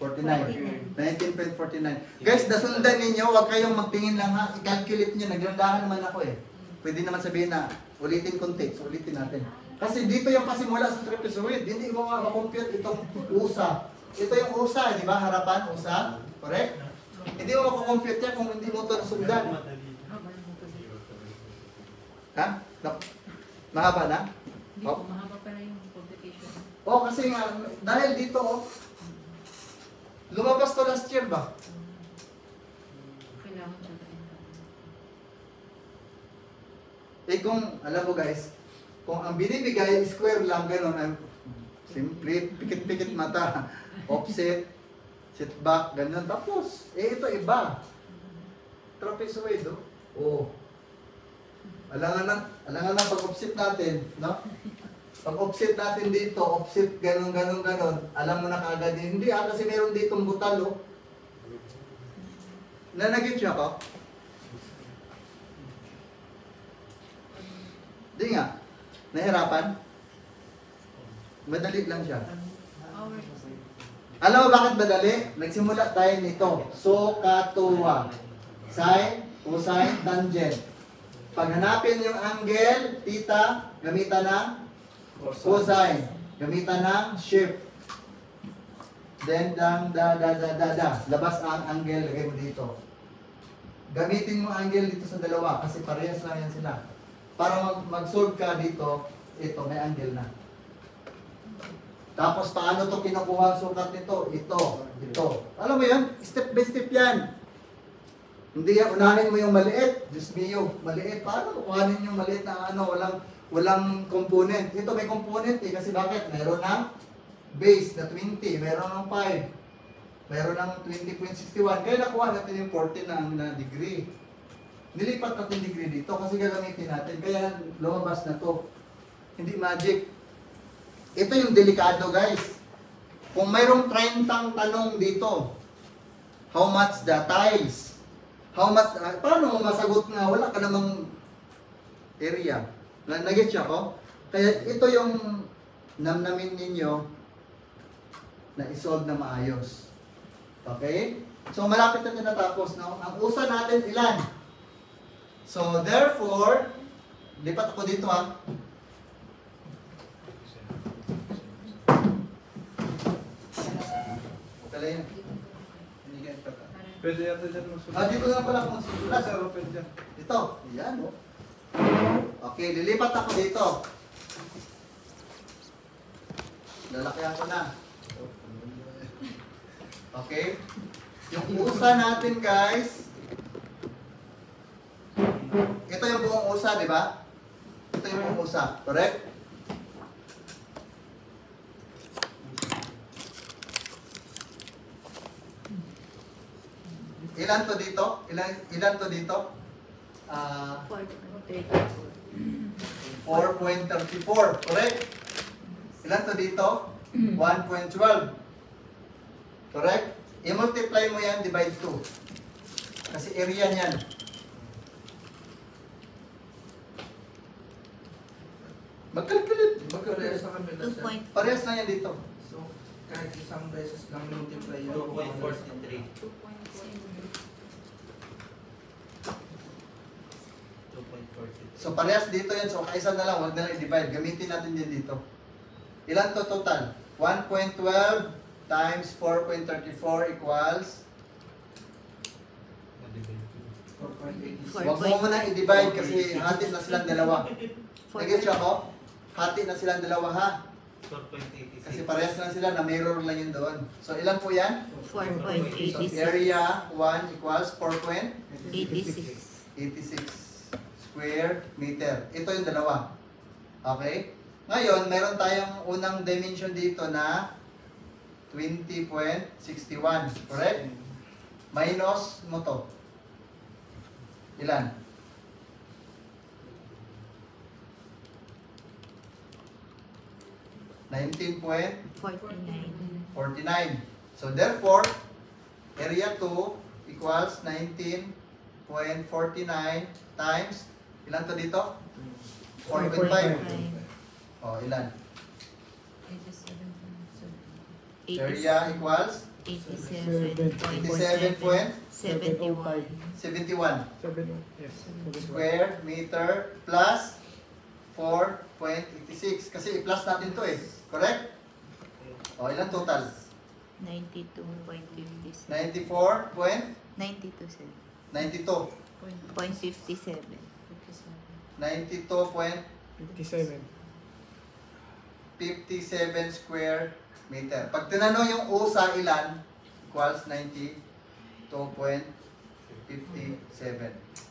49. 19.49. Guys, nasundan ninyo, huwag kayong magtingin lang ha. I-calculate nyo, naglandahan naman ako eh. Pwede naman sabihin na, ulitin konti, so ulitin natin. Kasi dito yung pasimula sa trapezoid, hindi mo ma-compute itong USA. Ito yung USA, di ba? Harapan, USA. Correct? Hindi mo ma-compute yan kung hindi mo ito nasundan. Ha? Mahaba na? Hindi po, mahaba pa na yung complication. Oh, kasi nga, dahil dito, oh, lumabas to last year ba? Kailangan siya tayo. Eh kung, alam mo guys, kung ang binibigay, square lang, gano'n, simple, pikit-pikit mata, offset, sit back, ganyan. Tapos, ito iba. Trapezoid, oh. Oh. Alangan na pag-offset natin, no? Pag-offset natin dito, offset, ganon. Alam mo na kaagad, hindi kasi meron ditong butal, oh. Nanagit siya ko? Di nga. Nahirapan? Madali lang siya. Hours. Alam mo bakit madali? Nagsimula tayo nito. Sokatuwa. Sine, cosine, tangent. Pag hanapin yung angle, theta, gamitan ng cosine. Gamitan ng shift. Then, labas ang angle, lagay mo dito. Gamitin mo angle dito sa dalawa kasi parehas lang yan sila. Para mag-solve ka dito, ito, may angle na. Tapos, paano to kinukuha ang sukat nito? Ito. Alam mo yan? Step by step yan. Hindi yan, unahin mo yung maliit. Diyos mio, maliit. Paano kukuhanin yung maliit na walang component? Ito may component eh. Kasi bakit? Meron ng base na 20. Meron ng 5. Meron ng 20.61. Kaya nakuha natin yung 40 na degree. Nilipat natin degree dito kasi gagamitin natin. Kaya lumabas na to. Hindi magic. ito yung delikado guys. Kung mayroong 30 tanong dito, how much the tiles? How much, paano mo masagot nga? Wala ka namang area. Nag-get siya ko? Kaya ito yung namnamin ninyo na isolve na maayos. Okay? So malapit na natapos, no? Ang usa natin ilan? So therefore, lipat ako dito ha. Pala yun. Hindi ka ito ka. Parang- Pwede yata dyan magsulat. Dito na pala kung susulat. Sa open dyan. Ito. Yan, oh. Okay, lilipat ako dito. Lalakyan ko na. Okay? Yung usa natin, guys. Ito yung buong usa, di ba? Ito yung buong usa. Correct? Ilan to dito? Ilan to dito? 4.34. Correct? Ilan to dito? 1.12. Correct? I-multiply mo yan, divide 2. Kasi area niyan. Magkalkulit. Magkareas sa kabila sir. Parehas na yan dito. So, kahit isang beses lang multiply yun. 2.43. 2.43. So parehas dito yan. So kaisa na lang, huwag na lang i-divide. Gamitin natin yan dito. Ilan to total? 1.12 times 4.34 equals 4.86. Huwag mo muna i-divide kasi hati na silang dalawa. Nag-get siya ko? Hati na silang dalawa ha. 4.86. Kasi parehas na sila na mirror lang yun doon. So ilan po yan? So 4.86. area 1 equals 86. 4.86 square meter. Ito yung dalawa. Okay? Ngayon, meron tayong unang dimension dito na 20.61. Correct? Minus mo to. Ilan? $19.49. 49. So therefore, area 2 equals 19.49 times, ilan to dito? 4.5. O, ilan? 87.7. Area equals 87.71. 71 Yes. square meter plus 4.86. Kasi i-plus natin to eh. Correct? O, ilan total? 92.57. 94.92. 92, sir. 57. 92.57 57. square meter. Pag tinanong yung usa ilan, equals 92.57.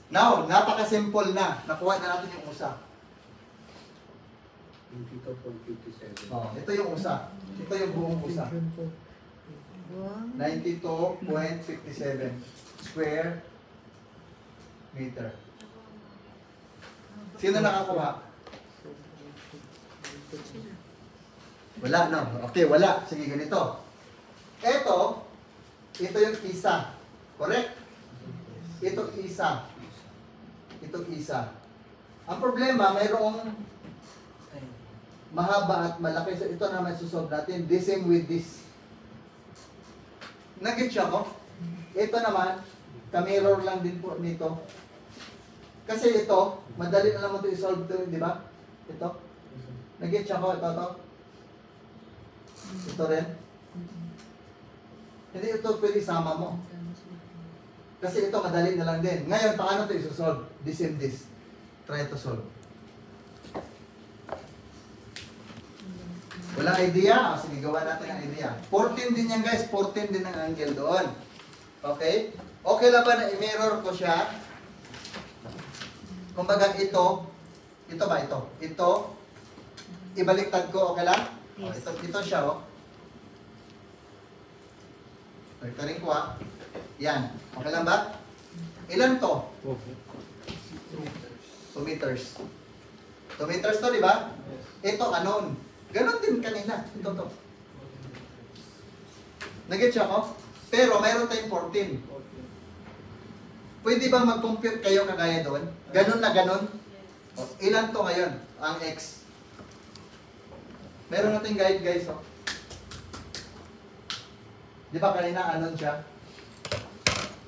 Now, napaka-simple na. Nakuha na natin yung usa. 22.57. Oh, ito yung usa. Ito yung buong usa. Wow. 92.57 square meter. Sino nakakuha? Wala, no? Okay, wala. Sige, ganito. Ito yung isa. Correct? Ito isa. Ito isa. Ang problema, mayroong mahaba at malaki. So, ito naman susolve natin. The same with this. Nag-get siya ko? Ito naman, ka-mirror lang din po nito. Kasi ito, madali na lang mo ito i-solve ito, di ba? Ito. Nag-get siya ko? Ito. Ito rin. Hindi ito pwede isama mo. Kasi ito madali na lang din. Ngayon, paano ito i-solve? This and this. Try to solve. Walang idea? Sige, gawa natin ang idea. 14 din yan guys. 14 din ang angle doon. Okay? Okay lang ba na i-mirror ko siya? Kumbaga ito ba ito? Ito, ibaliktad ko, okay lang? Yes. Ito siya, oh. Baliktarin ko, ah. Yan. Okay lang ba? Ilan to? 2 meters. 2 meters to, di ba? Ito, anon. Ganon din kanina. Ito to. Nag-get siya ko? Pero mayroon tayong 14. Pwede ba mag-compute kayo kagaya doon? Ganon na ganon? O, ilan to ngayon? Ang X. Meron nating guide guys. Oh. Di ba kanina anon siya?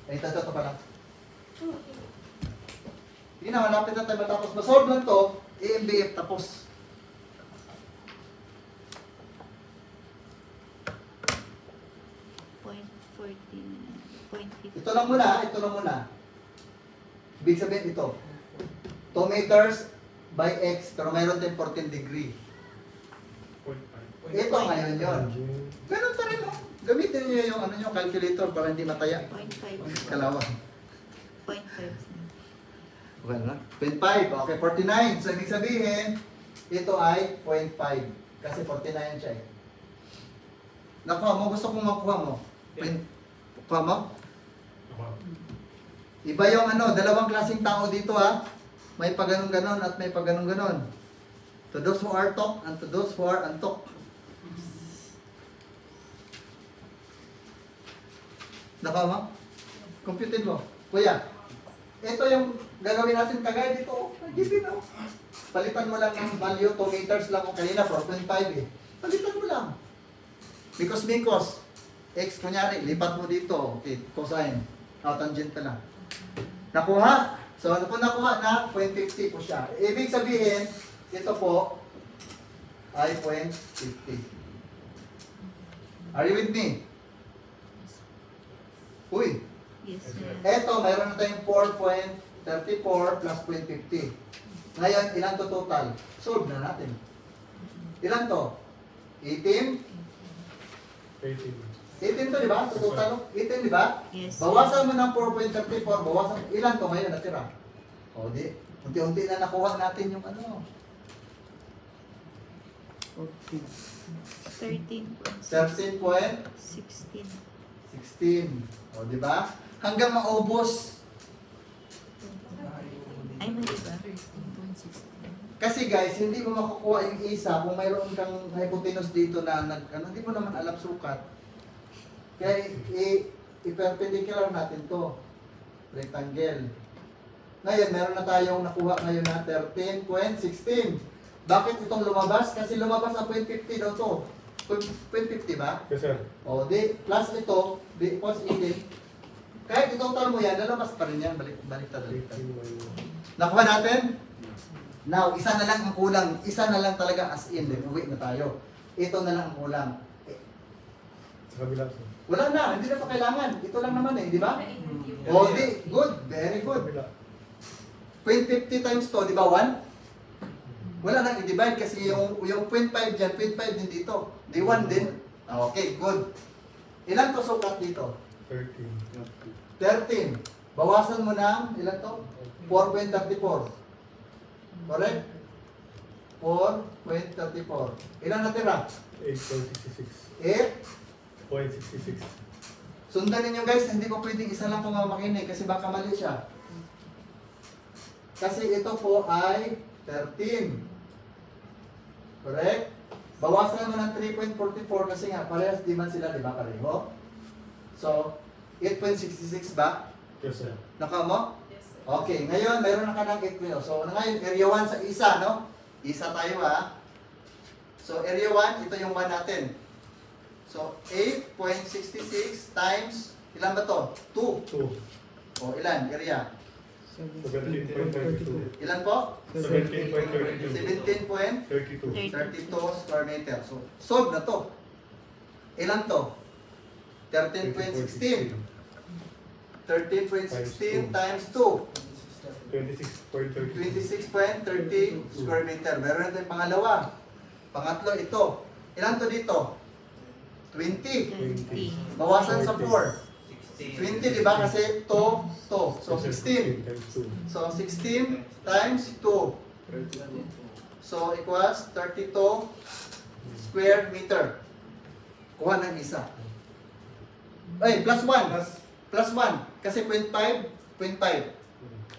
Ay, ito pala. Hindi na, malapit na tayo matapos. Masolve lang to, EMBF tapos. Point 14. Point 15. Ito lang muna. Ibig sabihin ito. 2 meters by x, pero mayroon din 14 degree. Ito ngayon yun. Ganun pa rin mo. Gamitin niyo yung ano nyo, calculator para hindi mataya. Point 5. Kalawang. Point 5. Okay na? 0.5. Okay, 49. So, ibig sabihin, ito ay 0.5. Kasi 49 siya eh. Nakuha mo, gusto kong makuha mo. Kuha mo? Iba yung ano, dalawang klaseng tao dito ha. May paganon-ganon at may paganon-ganon. To those who are talk and to those who are untalk. Nakuha mo? Computin mo. Kuya, ito yung gagawin natin kagaya dito. Given oh. Palitan mo lang ng value, 2 meters lang kung kanina, 4.5 eh. Palitan mo lang. Because x, kunyari, lipat mo dito. Okay, cosine. Tangent na lang. Nakuha? So, ano po nakuha na? 0.50 po siya. Ibig sabihin, ito po ay 0.50. Are you with me? Uy, Yes, sir. eto, mayroon na tayong 4.34 plus 0.50. Ngayon, ilan to total? Solve na natin. Ilan to? 18? 18 to, di ba? To total, 18, di ba? Yes. Bawasan mo ng 4.34, bawasan, ilan to ngayon natira? O, di, unti-unti na nakuha natin yung ano. 13. 13.16. 16. O, di ba? Hanggang maubos. Ay, mali ba? Kasi guys, hindi mo makukuha yung isa kung mayroon kang hypotenuse dito na hindi mo naman alam sukat. Kaya i-perpendicular natin to. Rectangle. Ngayon, meron na tayong nakuha ngayon na 13.16. Bakit itong lumabas? Kasi lumabas ang 0.50 daw to. 0.50 ba? Yes, sir. O, di, plus ito, di, equals 18. Kahit i-total mo yan, lalabas pa rin yan. Baliktad. Nakuha natin? Now, isa na lang ang kulang. Isa na lang talaga as in. Uwi na tayo. Ito na lang ang kulang. Sa kabila, sir. Wala na, hindi na pa kailangan. Ito lang naman eh, di ba? O, di, good. Very Sa good. kabila. 0.50 times to, di ba 1? Wala nang i-divide kasi yung 0.5 dyan, 0.5 din dito. Di 1 din. Okay, good. Ilan to sukat dito? 13. Bawasan mo ng, ilan to? 4.34. Correct? 4.34. Ilan natira? 8.66. 8. 0.66. Sundan ninyo guys, hindi ko pwedeng isa lang kung makinig kasi baka mali siya. Kasi ito po ay 13. Correct? Bawasan mo ng 3.44 kasi nga parehas di man sila, di ba pareho? So, 8.66 ba? Yes, sir. Naka mo? Okay, ngayon mayroon na ka ng 8. So, ngayon area 1 sa isa, no? Isa tayo ha. So, area 1, ito yung 1 natin. So, 8.66 times, ilan ba to? 2. 2. O, ilan? Area. 17.32. Ilan po? 17.32. 17.32 square meter. So, solve na to. Ilan to? 13.16. 13.16 times 2. 26.32. 26.30 square meter. Meron natin pangalawa. Pangatlo, ito. Ilan to dito? 20. 20. Bawasan sa 4. 20, di ba? Kasi to. So, 16. So, 16 times 2. So, equals 32 square meter. Kuha ng isa. Ay, plus 1. Plus 1. Kasi 0.5, 0.5.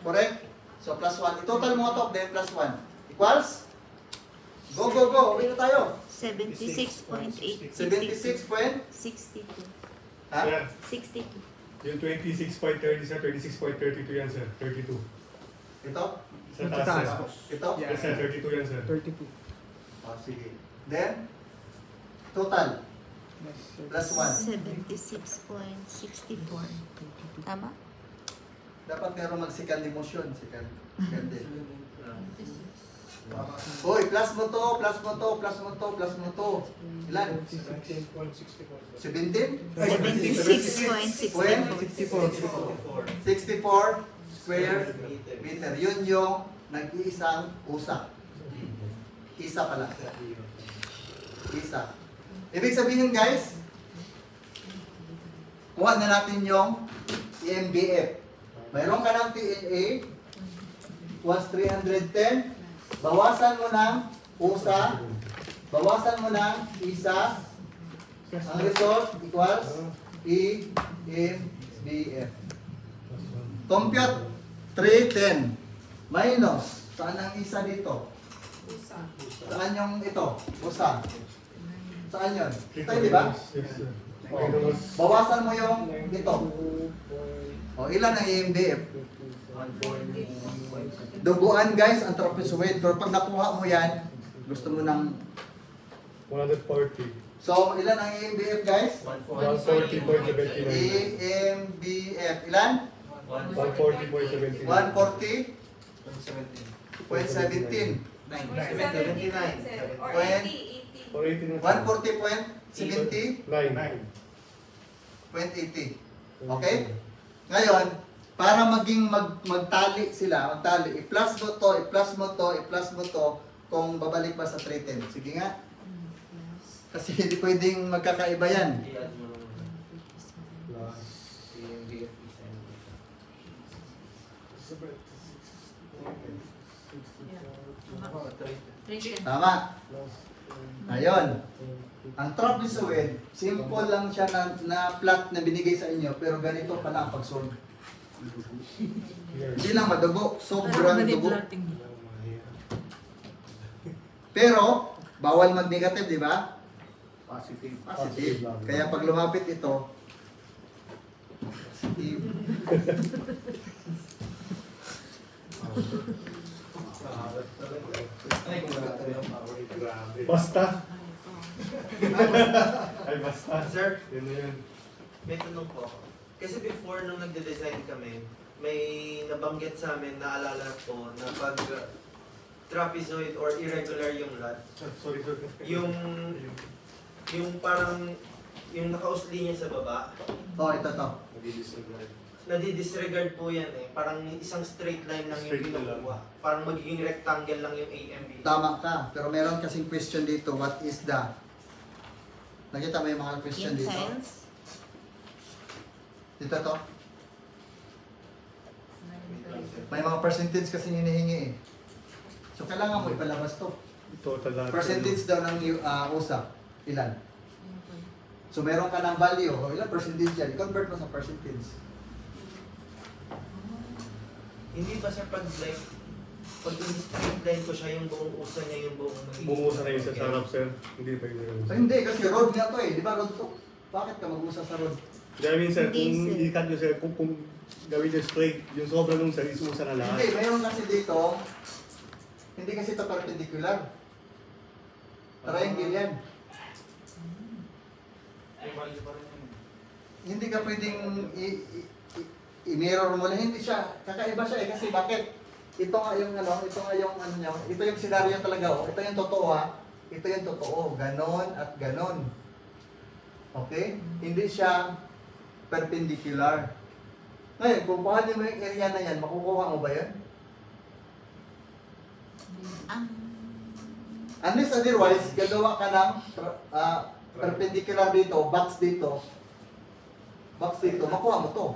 Correct? So, plus 1. I-total mo ito, then plus 1. Equals Go, go, go. Uwi na tayo. 76.8. 76 point? 62. Ha? Sir, 62. yung 26.30 sir, 26.32 yan sir, 32. Ito? Sa taas sir. Ito? Yes sir, 32 yan sir. 32. Oh, sige. Then, total. Plus 1. 76.64. Tama? Dapat meron mag-second emotion. Second din. Hoy, plus mo to, plus mo to, plus mo to, plus mo to. Ilan? 17? 76.64. 64 square meter. Yun yung nag-iisang usa. Isa pala. Isa. Ibig sabihin guys, kuha na natin yung EMBF. Mayroon ka ng TNA, was 310, bawasan mo ng usa, bawasan mo ng isa, ang result equals EMBF. Compute 310 minus, saan ang isa dito? Usa. Saan yung ito? Usa. Saan yun? Ito, di ba? Yes sir. Bawasan mo yung dito. O, ilan ang EMBF? Duguan guys, ang trapezoid. Pero pag nakuha mo yan, gusto mo ng... 140. So, ilan ang EMBF guys? 140.79. EMBF. Ilan? 140.79. 140.17. 79. Or When- 80. Or 18 na sir. 140.70. 9. 0.80. Okay? Ngayon, para maging magtali sila, i-plus mo to, i-plus mo to, i-plus mo to, kung babalik ba sa 310. Sige nga. Kasi hindi pwedeng magkakaiba yan. I-add mo ng EMBF Tama. Ayun. Ang trapezoid, simple lang siya na plot na binigay sa inyo, pero ganito pala ang pag-solve. Hindi lang madugo, sobrang dugo. Pero, bawal mag-negative, di ba? Positive. Positive. Kaya pag lumapit ito, positive. Basta. Ay basta. Sir, Yun na yun. may tanong po ako. Kasi before nung nagde-design kami, may nabanggit sa amin, naalala ko, na pag trapezoid or irregular yung lot, Sorry sir. yung parang, yung nakausli niya sa baba, Oh, ito to. nadi-disregard po yan eh. Parang isang straight line lang yung Straight na lang. kinukuha. Parang magiging rectangle lang yung AMB. Tama ka. Pero meron kasing question dito, what is the... Nakita mo yung mga question dito? Quintiles. Dito to. May mga percentage kasi hinihingi eh. So kailangan mo ipalabas to. Total lahat. Percentage daw ng usap. Ilan? So meron ka ng value. O ilan percentage yan? I-convert mo sa percentage. Hindi ba sir pag like, pag in-straight line ko siya, yung buong usa niya, yung buong magiging... Bumusa na yung sa sarap sir. Hindi pa yun. So hindi, kasi road nga to eh. Di ba road to? Bakit ka mag-usa sa road? I mean sir, Hindi, kung sir. i-cut nyo sir, kung gawin nyo straight, yung sobra nung sir, isusa na lahat. Hindi, mayroon kasi dito. Hindi kasi ito perpendicular. Triangle yan. Hindi ka pwedeng i-mirror mo lang. Hindi siya. Kakaiba siya eh. Kasi bakit? Ito nga yung ano nyo. Ito yung scenario talaga. Oh. Ito yung totoo ha. Ito yung totoo. Ganon at ganon. Okay? Hindi siya perpendicular. Ngayon, kung kuhanin mo yung area na yan, makukuha mo ba yan? Ang Unless otherwise, gagawa ka ng perpendicular dito, box dito, makuha mo to.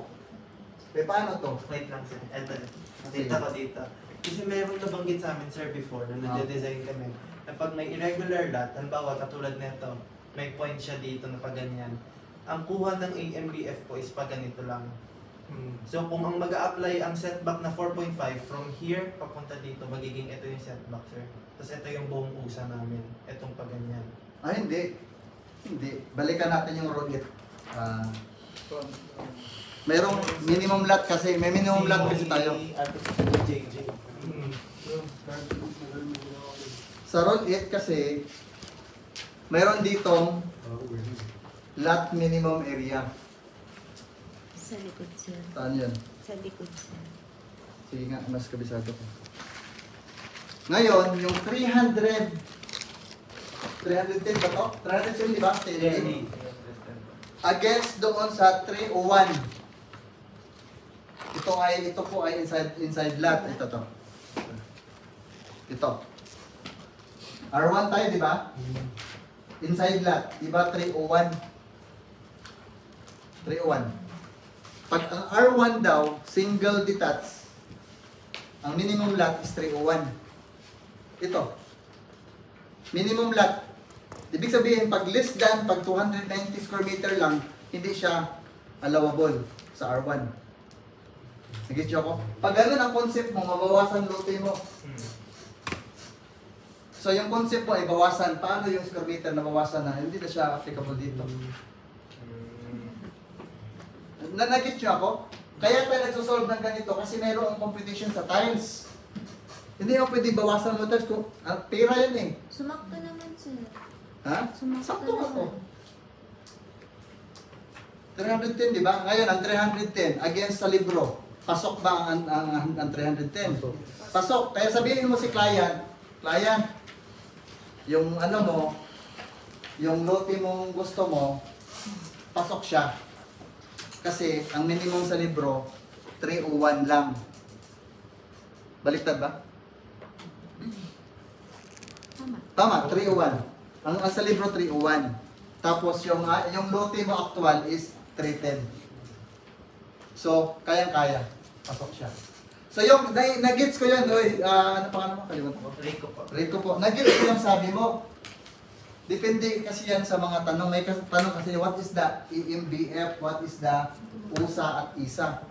Eh, paano to? Wait lang sir, eto. Data ko dito. Kasi mayroong nabanggit sa amin sir before, nung nagde-design kami, na pag may irregular lot, halimbawa katulad nito, may point siya dito na pag ganyan. Ang kuha ng AMBF ko is pag ganito lang. So kung ang mag-a-apply ang setback na 4.5 from here papunta dito, magiging ito yung setback, sir. Tapos ito yung buong usa namin. Itong paganyan. Ah, hindi. Hindi. Balikan natin yung road it. Mayroong minimum lot kasi. May minimum lot kasi tayo. JJ. Sa road it kasi, mayroon ditong lot minimum area. Sa likod, sir. Saan yun? Sa likod, sir. Sige nga, mas kabisado ko. Ngayon, yung 310 ba to? 310, di ba? Against doon sa 301. Ito po ay inside lot. Ito to. Ito. R1 tayo, di ba? Inside lot. Di ba 301? 301. Pag ang R1 daw, single detached, ang minimum lot is 301. Ito. Minimum lot. Ibig sabihin, pag less than, pag 290 square meter lang, hindi siya allowable sa R1. Nag-get ako? Pag ganun ang concept mo, mabawasan lote mo. So yung concept mo ay bawasan. Paano yung square meter na bawasan na? Hindi na siya applicable dito. Nag-get nyo ako? Kaya tayo nagsosolve ng ganito kasi mayroong computation sa tiles. Hindi mo pwede bawasan mo tiles kung pera yan eh. Sumakto naman, sir. Ha? Sumakto Sakto ako. naman. 310, di ba? Ngayon, ang 310 against sa libro. Pasok ba ang 310? Pasok. Kaya sabihin mo si client, yung ano mo, yung lote mong gusto mo, pasok siya. Kasi ang minimum sa libro, 301 lang. Baliktad ba? Tama. Tama, 301. Ang sa libro 301. Tapos yung lote mo actual is 310. So, kayang-kaya. Pasok siya. So yung nagets ko 'yan, oy, ano pangalan mo? Kalimutan ko. Rico po. Nagets ko yung sabi mo. Depende kasi yan sa mga tanong. May tanong kasi, what is the EMBF? What is the USA at ISA?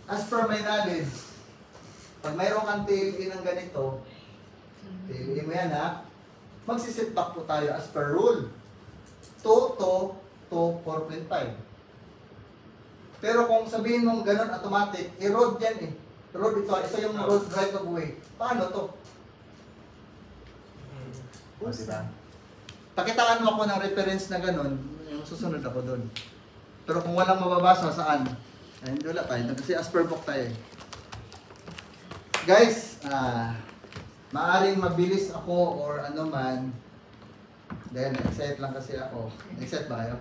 As per my knowledge, pag mayroong kang TLE ng ganito, TLE mo yan ha, magsisit back po tayo as per rule. 2 to 4.5. Pero kung sabihin mong ganun automatic, road yan eh. Road ito yung road right of way. Paano to? O, diba? Pakitaan mo ako ng reference na ganun, yung susunod ako doon. Pero kung walang mababasa, saan? Ay, hindi wala tayo. Kasi as per book tayo. Guys, maaring mabilis ako or ano man. Dahil excited lang kasi ako. Excited ba kayo?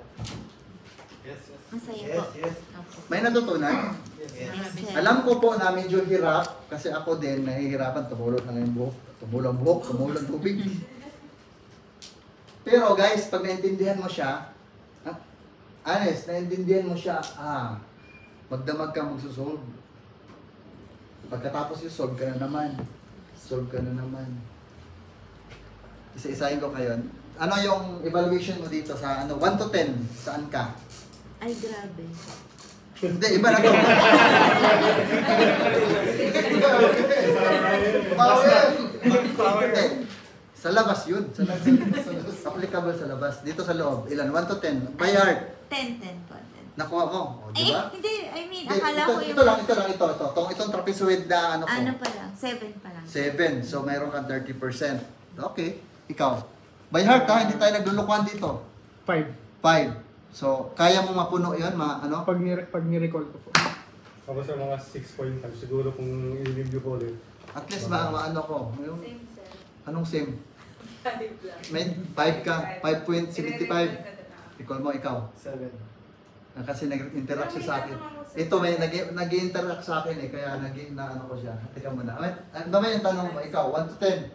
Yes. Masaya po. Yes. Opo. May natutunan? Yes. Sir. Alam ko po na medyo hirap kasi ako din nahihirapan tumulot ng yung buhok. Tumulong buhok, tumulong tubig. Pero guys, pag naintindihan mo siya, honest, naintindihan mo siya, magdamag ka magsusolve. Pagkatapos yung solve ka na naman. Solve ka na naman. Isa-isahin ko kayo. Ano yung evaluation mo dito sa 1 to 10? Saan ka? Ay, grabe. Hindi, iba na to. Hindi. Sa labas yun. Sa labas. Applicable sa labas. Dito sa loob. Ilan? 1 to 10. By heart. 10 po. 10. Nakuha mo. O, di ba? Hindi. I mean, Hindi, akala ko yung... ito lang. Itong trapezoid na ano ko. Ano pa lang? 7 pa lang. 7. So, mayroon kang 30%. Okay. Ikaw. By heart ha. Hindi tayo naglulukuhan dito. 5. 5. So, kaya mo mapuno yun? Ano? Pag ni-recall ko po. Ako sa mga 6.5. Siguro kung i-review ko ulit. At least maano ko. Yung, Same, sir. anong same? 5 lang. May 5 ka. 5.75. Recall mo ikaw. 7. Kasi nag-interact siya sa akin. Ito may nag-interact sa akin eh. Kaya ano ko siya. Teka muna. Ano ba yung tanong mo? Ikaw, 1 to 10?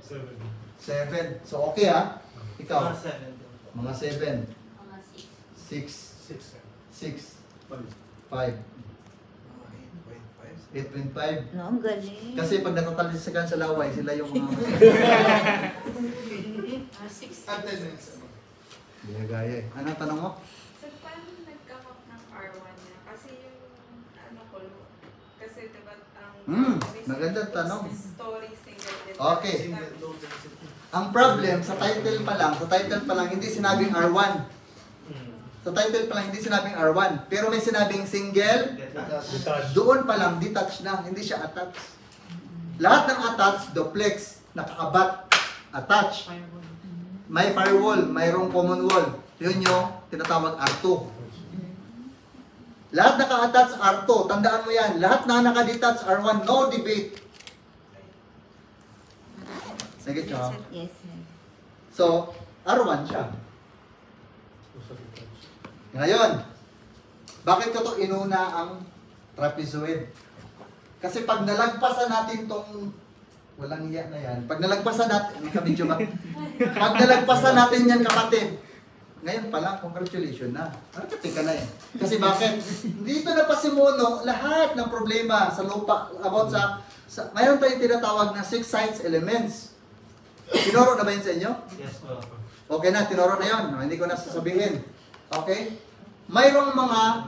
7. So okay ha? Ikaw? Mga 7. Mga 7. Mga 6. 6. 5. 8.5. No, ang galing. Kasi pag natatalisikan sa laway, sila yung mga... 6. Hindi gaya eh. Anong tanong mo? So, paano nag-come up ng R1 niya? Kasi dapat ang maganda tanong. story single din. Okay. Single load and single. Ang problem, sa title pa lang, hindi sinabing R1. Sa title pa lang, hindi sinabing R1. Pero may sinabing single, Detached. doon pa lang, detached na, hindi siya attached. Lahat ng attached, duplex, nakaabat, attached. May firewall, mayroong common wall. Yun yung tinatawag R2. Lahat naka-attach R2, tandaan mo yan. Lahat na naka-detach R1, no debate. Sige, Yes, Chong. sir. Yes, sir. So, R1 siya. Ngayon, bakit ko to inuna ang trapezoid? Kasi pag nalagpasan natin tong walang iya na yan, pag nalagpasan natin, may kabidyo ba? Pag nalagpasan natin yan, kapatid, ngayon pa lang, congratulations na. Nakati ka na eh. Kasi bakit? Dito na pasimuno lahat ng problema sa lupa about sa mayroon tayong tinatawag na 6 sites elements. Tinuro na ba yun sa inyo? Yes po. Okay na, tinuro na yun. Hindi ko na sasabihin. Okay? Mayroong mga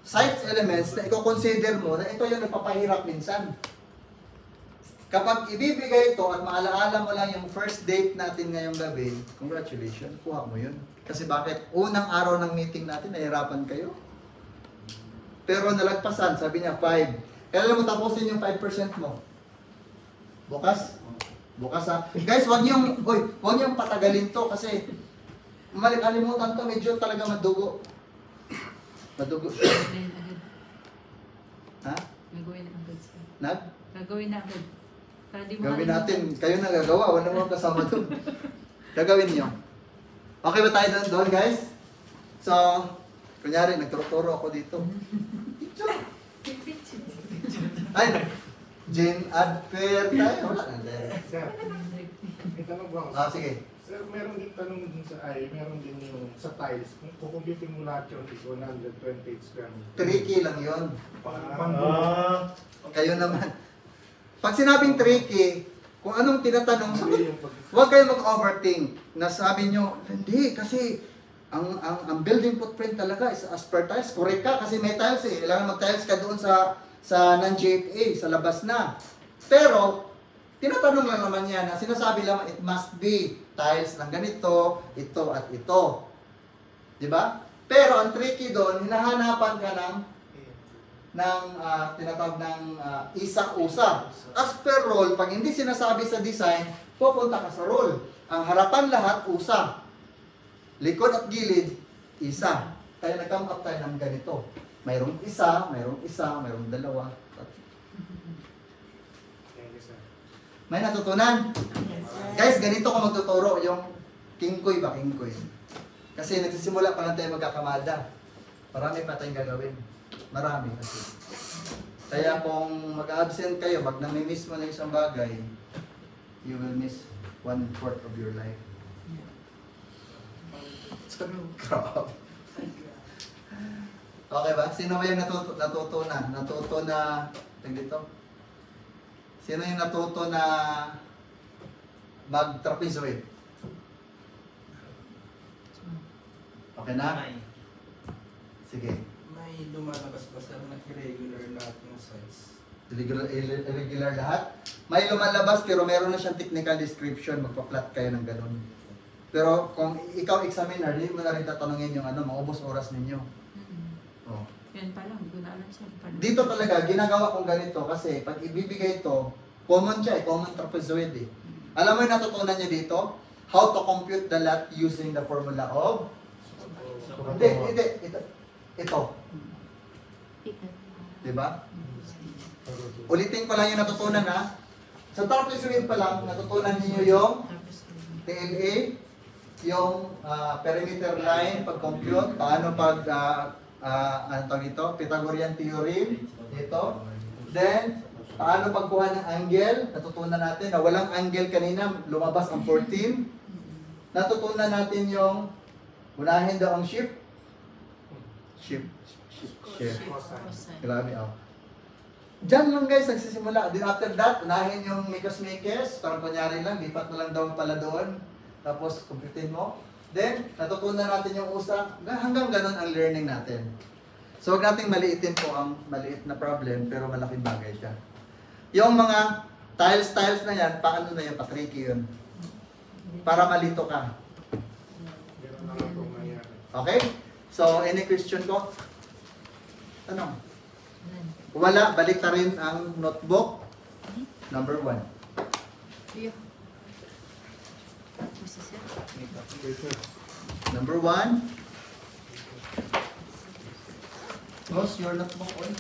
sites elements na i-consider mo na ito yung nagpapahirap minsan. Kapag ibibigay ito at maalaala mo lang yung first date natin ngayong gabi, congratulations, kuha mo yun. Kasi bakit? Unang araw ng meeting natin, nahirapan kayo. Pero nalagpasan, sabi niya 5. Kailan mo tapusin yung 5% mo? Bukas? Bukas ha. Guys, wag niyong patagalin to kasi kalimutan to, medyo talaga madugo. Madugo. Ha? Gagawin na agad, sir. Nag? Gagawin na agad. Para di mo Gawin natin. Kayo na gagawa. Wala mo kasama doon. Gagawin niyo. Okay ba tayo doon, guys? So, kunyari, nagturo-turo ako dito. Ay, Jane Adfer tayo. Wala na tayo. Sir, may tanong ba ako? Sige. Sir, meron din tanong din meron din yung sa tiles. Kung kukumpitin mo lahat yun is 128 square meter. Tricky lang yon. Ah, Kayo naman. Pag sinabing tricky, kung anong tinatanong, Hindi yung huwag kayo mag-overthink. Nasabi nyo, hindi, kasi ang building footprint talaga is as per tiles. Correct ka, kasi may tiles eh. Kailangan mag-tiles ka doon sa non-GFA, sa labas na. Pero, tinatanong lang naman yan, na sinasabi lang, it must be tiles ng ganito, ito at ito. Diba? Pero ang tricky doon, hinahanapan ka ng tinatawag ng isa-usa. As per role, pag hindi sinasabi sa design, pupunta ka sa role. Ang harapan lahat, usa. Likod at gilid, isa. Kaya nag-come up tayo ng ganito. Mayroong isa, mayroong dalawa. Thank you, sir. May natutunan? Yes, sir. Guys, ganito ko magtuturo yung kingkoy ba? Kingkoy. Kasi nagsisimula pa lang tayo magkakamada. Marami pa tayong gagawin. Marami kasi. Kaya kung mag-absent kayo, pag nami-miss mo na isang bagay, you will miss 1/4 of your life. Crap. Okay ba? Sino ba yung natuto na, dito? Sino yung natuto na mag-trapezoid? Okay na? Sige. May lumalabas ba sa irregular lahat ng size? Irregular lahat. May lumalabas pero meron na siyang technical description. Magpa-plot kayo ng ganun. Pero kung ikaw examiner, hindi mo na rin tatanungin yung maubos oras ninyo. Oh. Yan pa lang, hindi ko na alam, sir. Paano? Dito talaga, ginagawa kong ganito kasi pag ibibigay ito, common siya common trapezoid eh. Alam mo yung natutunan niya dito? How to compute the lot using the formula of? Hindi. Ito. Diba? Ulitin ko lang yung natutunan ha. Sa trapezoid pa lang, natutunan niyo yung TLA, yung perimeter line, pag-compute, paano ano tawag ito? Pythagorean theorem, ito. Then, paano pagkuha ng angle, natutunan natin na walang angle kanina, lumabas ang 14. Natutunan natin yung, unahin daw ang shift. Shift. Grabe, oh. Diyan lang guys, nagsisimula. Then after that, unahin yung mikos-mikos, parang kunyari lang, lipat mo lang daw pala doon. Tapos, computein mo. Then, natutunan natin yung usa. Hanggang ganun ang learning natin. So huwag nating maliitin po ang maliit na problem pero malaking bagay siya. Yung mga tiles na yan, paano na yan, patricky yun. Para malito ka. Ganun na lang po mangyari. Okay? So, any question ko? Tanong. Wala, balik na rin ang notebook. Number 1. Iyo. Basta sir. Okay, sir. Number 1. Close your notebook on.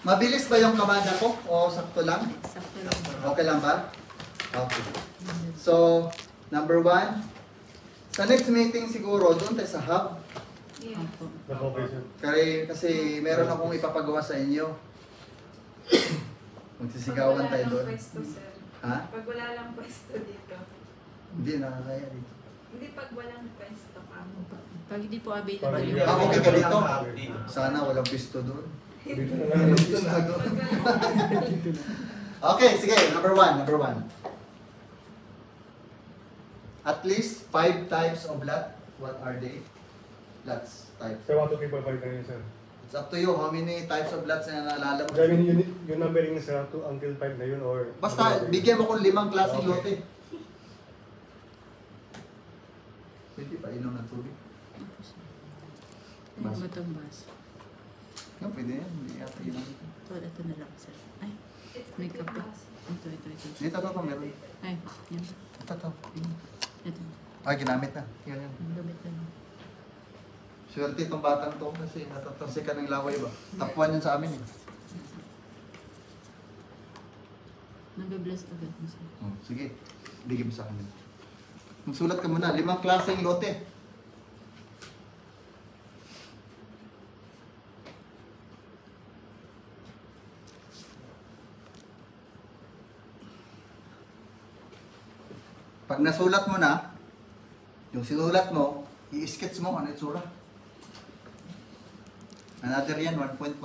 Mabilis ba yung kamada ko? O sakto lang? Sakto lang. Okay lang ba? Okay. So, number 1. Sa next meeting siguro, doon tayo sa hub. Yeah. Opo. Okay, sir. Kasi meron akong ipapagawa sa inyo. Magsisigawan tayo doon. Pwesto, sir. Ha? Pag wala lang pwesto dito. Hindi, nakakaya dito. Hindi pag walang pwesto ka. Pag hindi po Pag available hindi yung... okay ka dito? Dito. Sana walang pisto doon. Dito na lang. Walang pisto doon. Pag walang Okay, sige. Number 1. At least 5 types of lot. What are they? Lots, types. Sir, 1, 2, 3, 4, 5 na yun, sir. It's up to you how many types of lots na naalala mo. I mean, yung numbering sir, 2 until 5 na yun, or... Basta, bigyan mo kong 5 klaseng Okay. lote. Pwede pa inom ng tubig. Ano ba itong bus? Yan, pwede yan. Hindi yata inom. Ito na lang sir. Ay, may kape. Ito. Dito, ito, meron. Ay, yan. Ito. Ito. Ay, ginamit na. Yan. Ang gamit na lang. Swerte itong batang to kasi natatansi ka ng laway ba? Top 1 yun sa amin eh. Nabe-bless agad mo sir. Sige, bigyan mo sa amin. Magsulat ka muna, 5 klaseng lote. Pag nasulat mo na, yung sinulat mo, i-sketch mo ano itsura. Another yan, 1 point.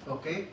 Okay?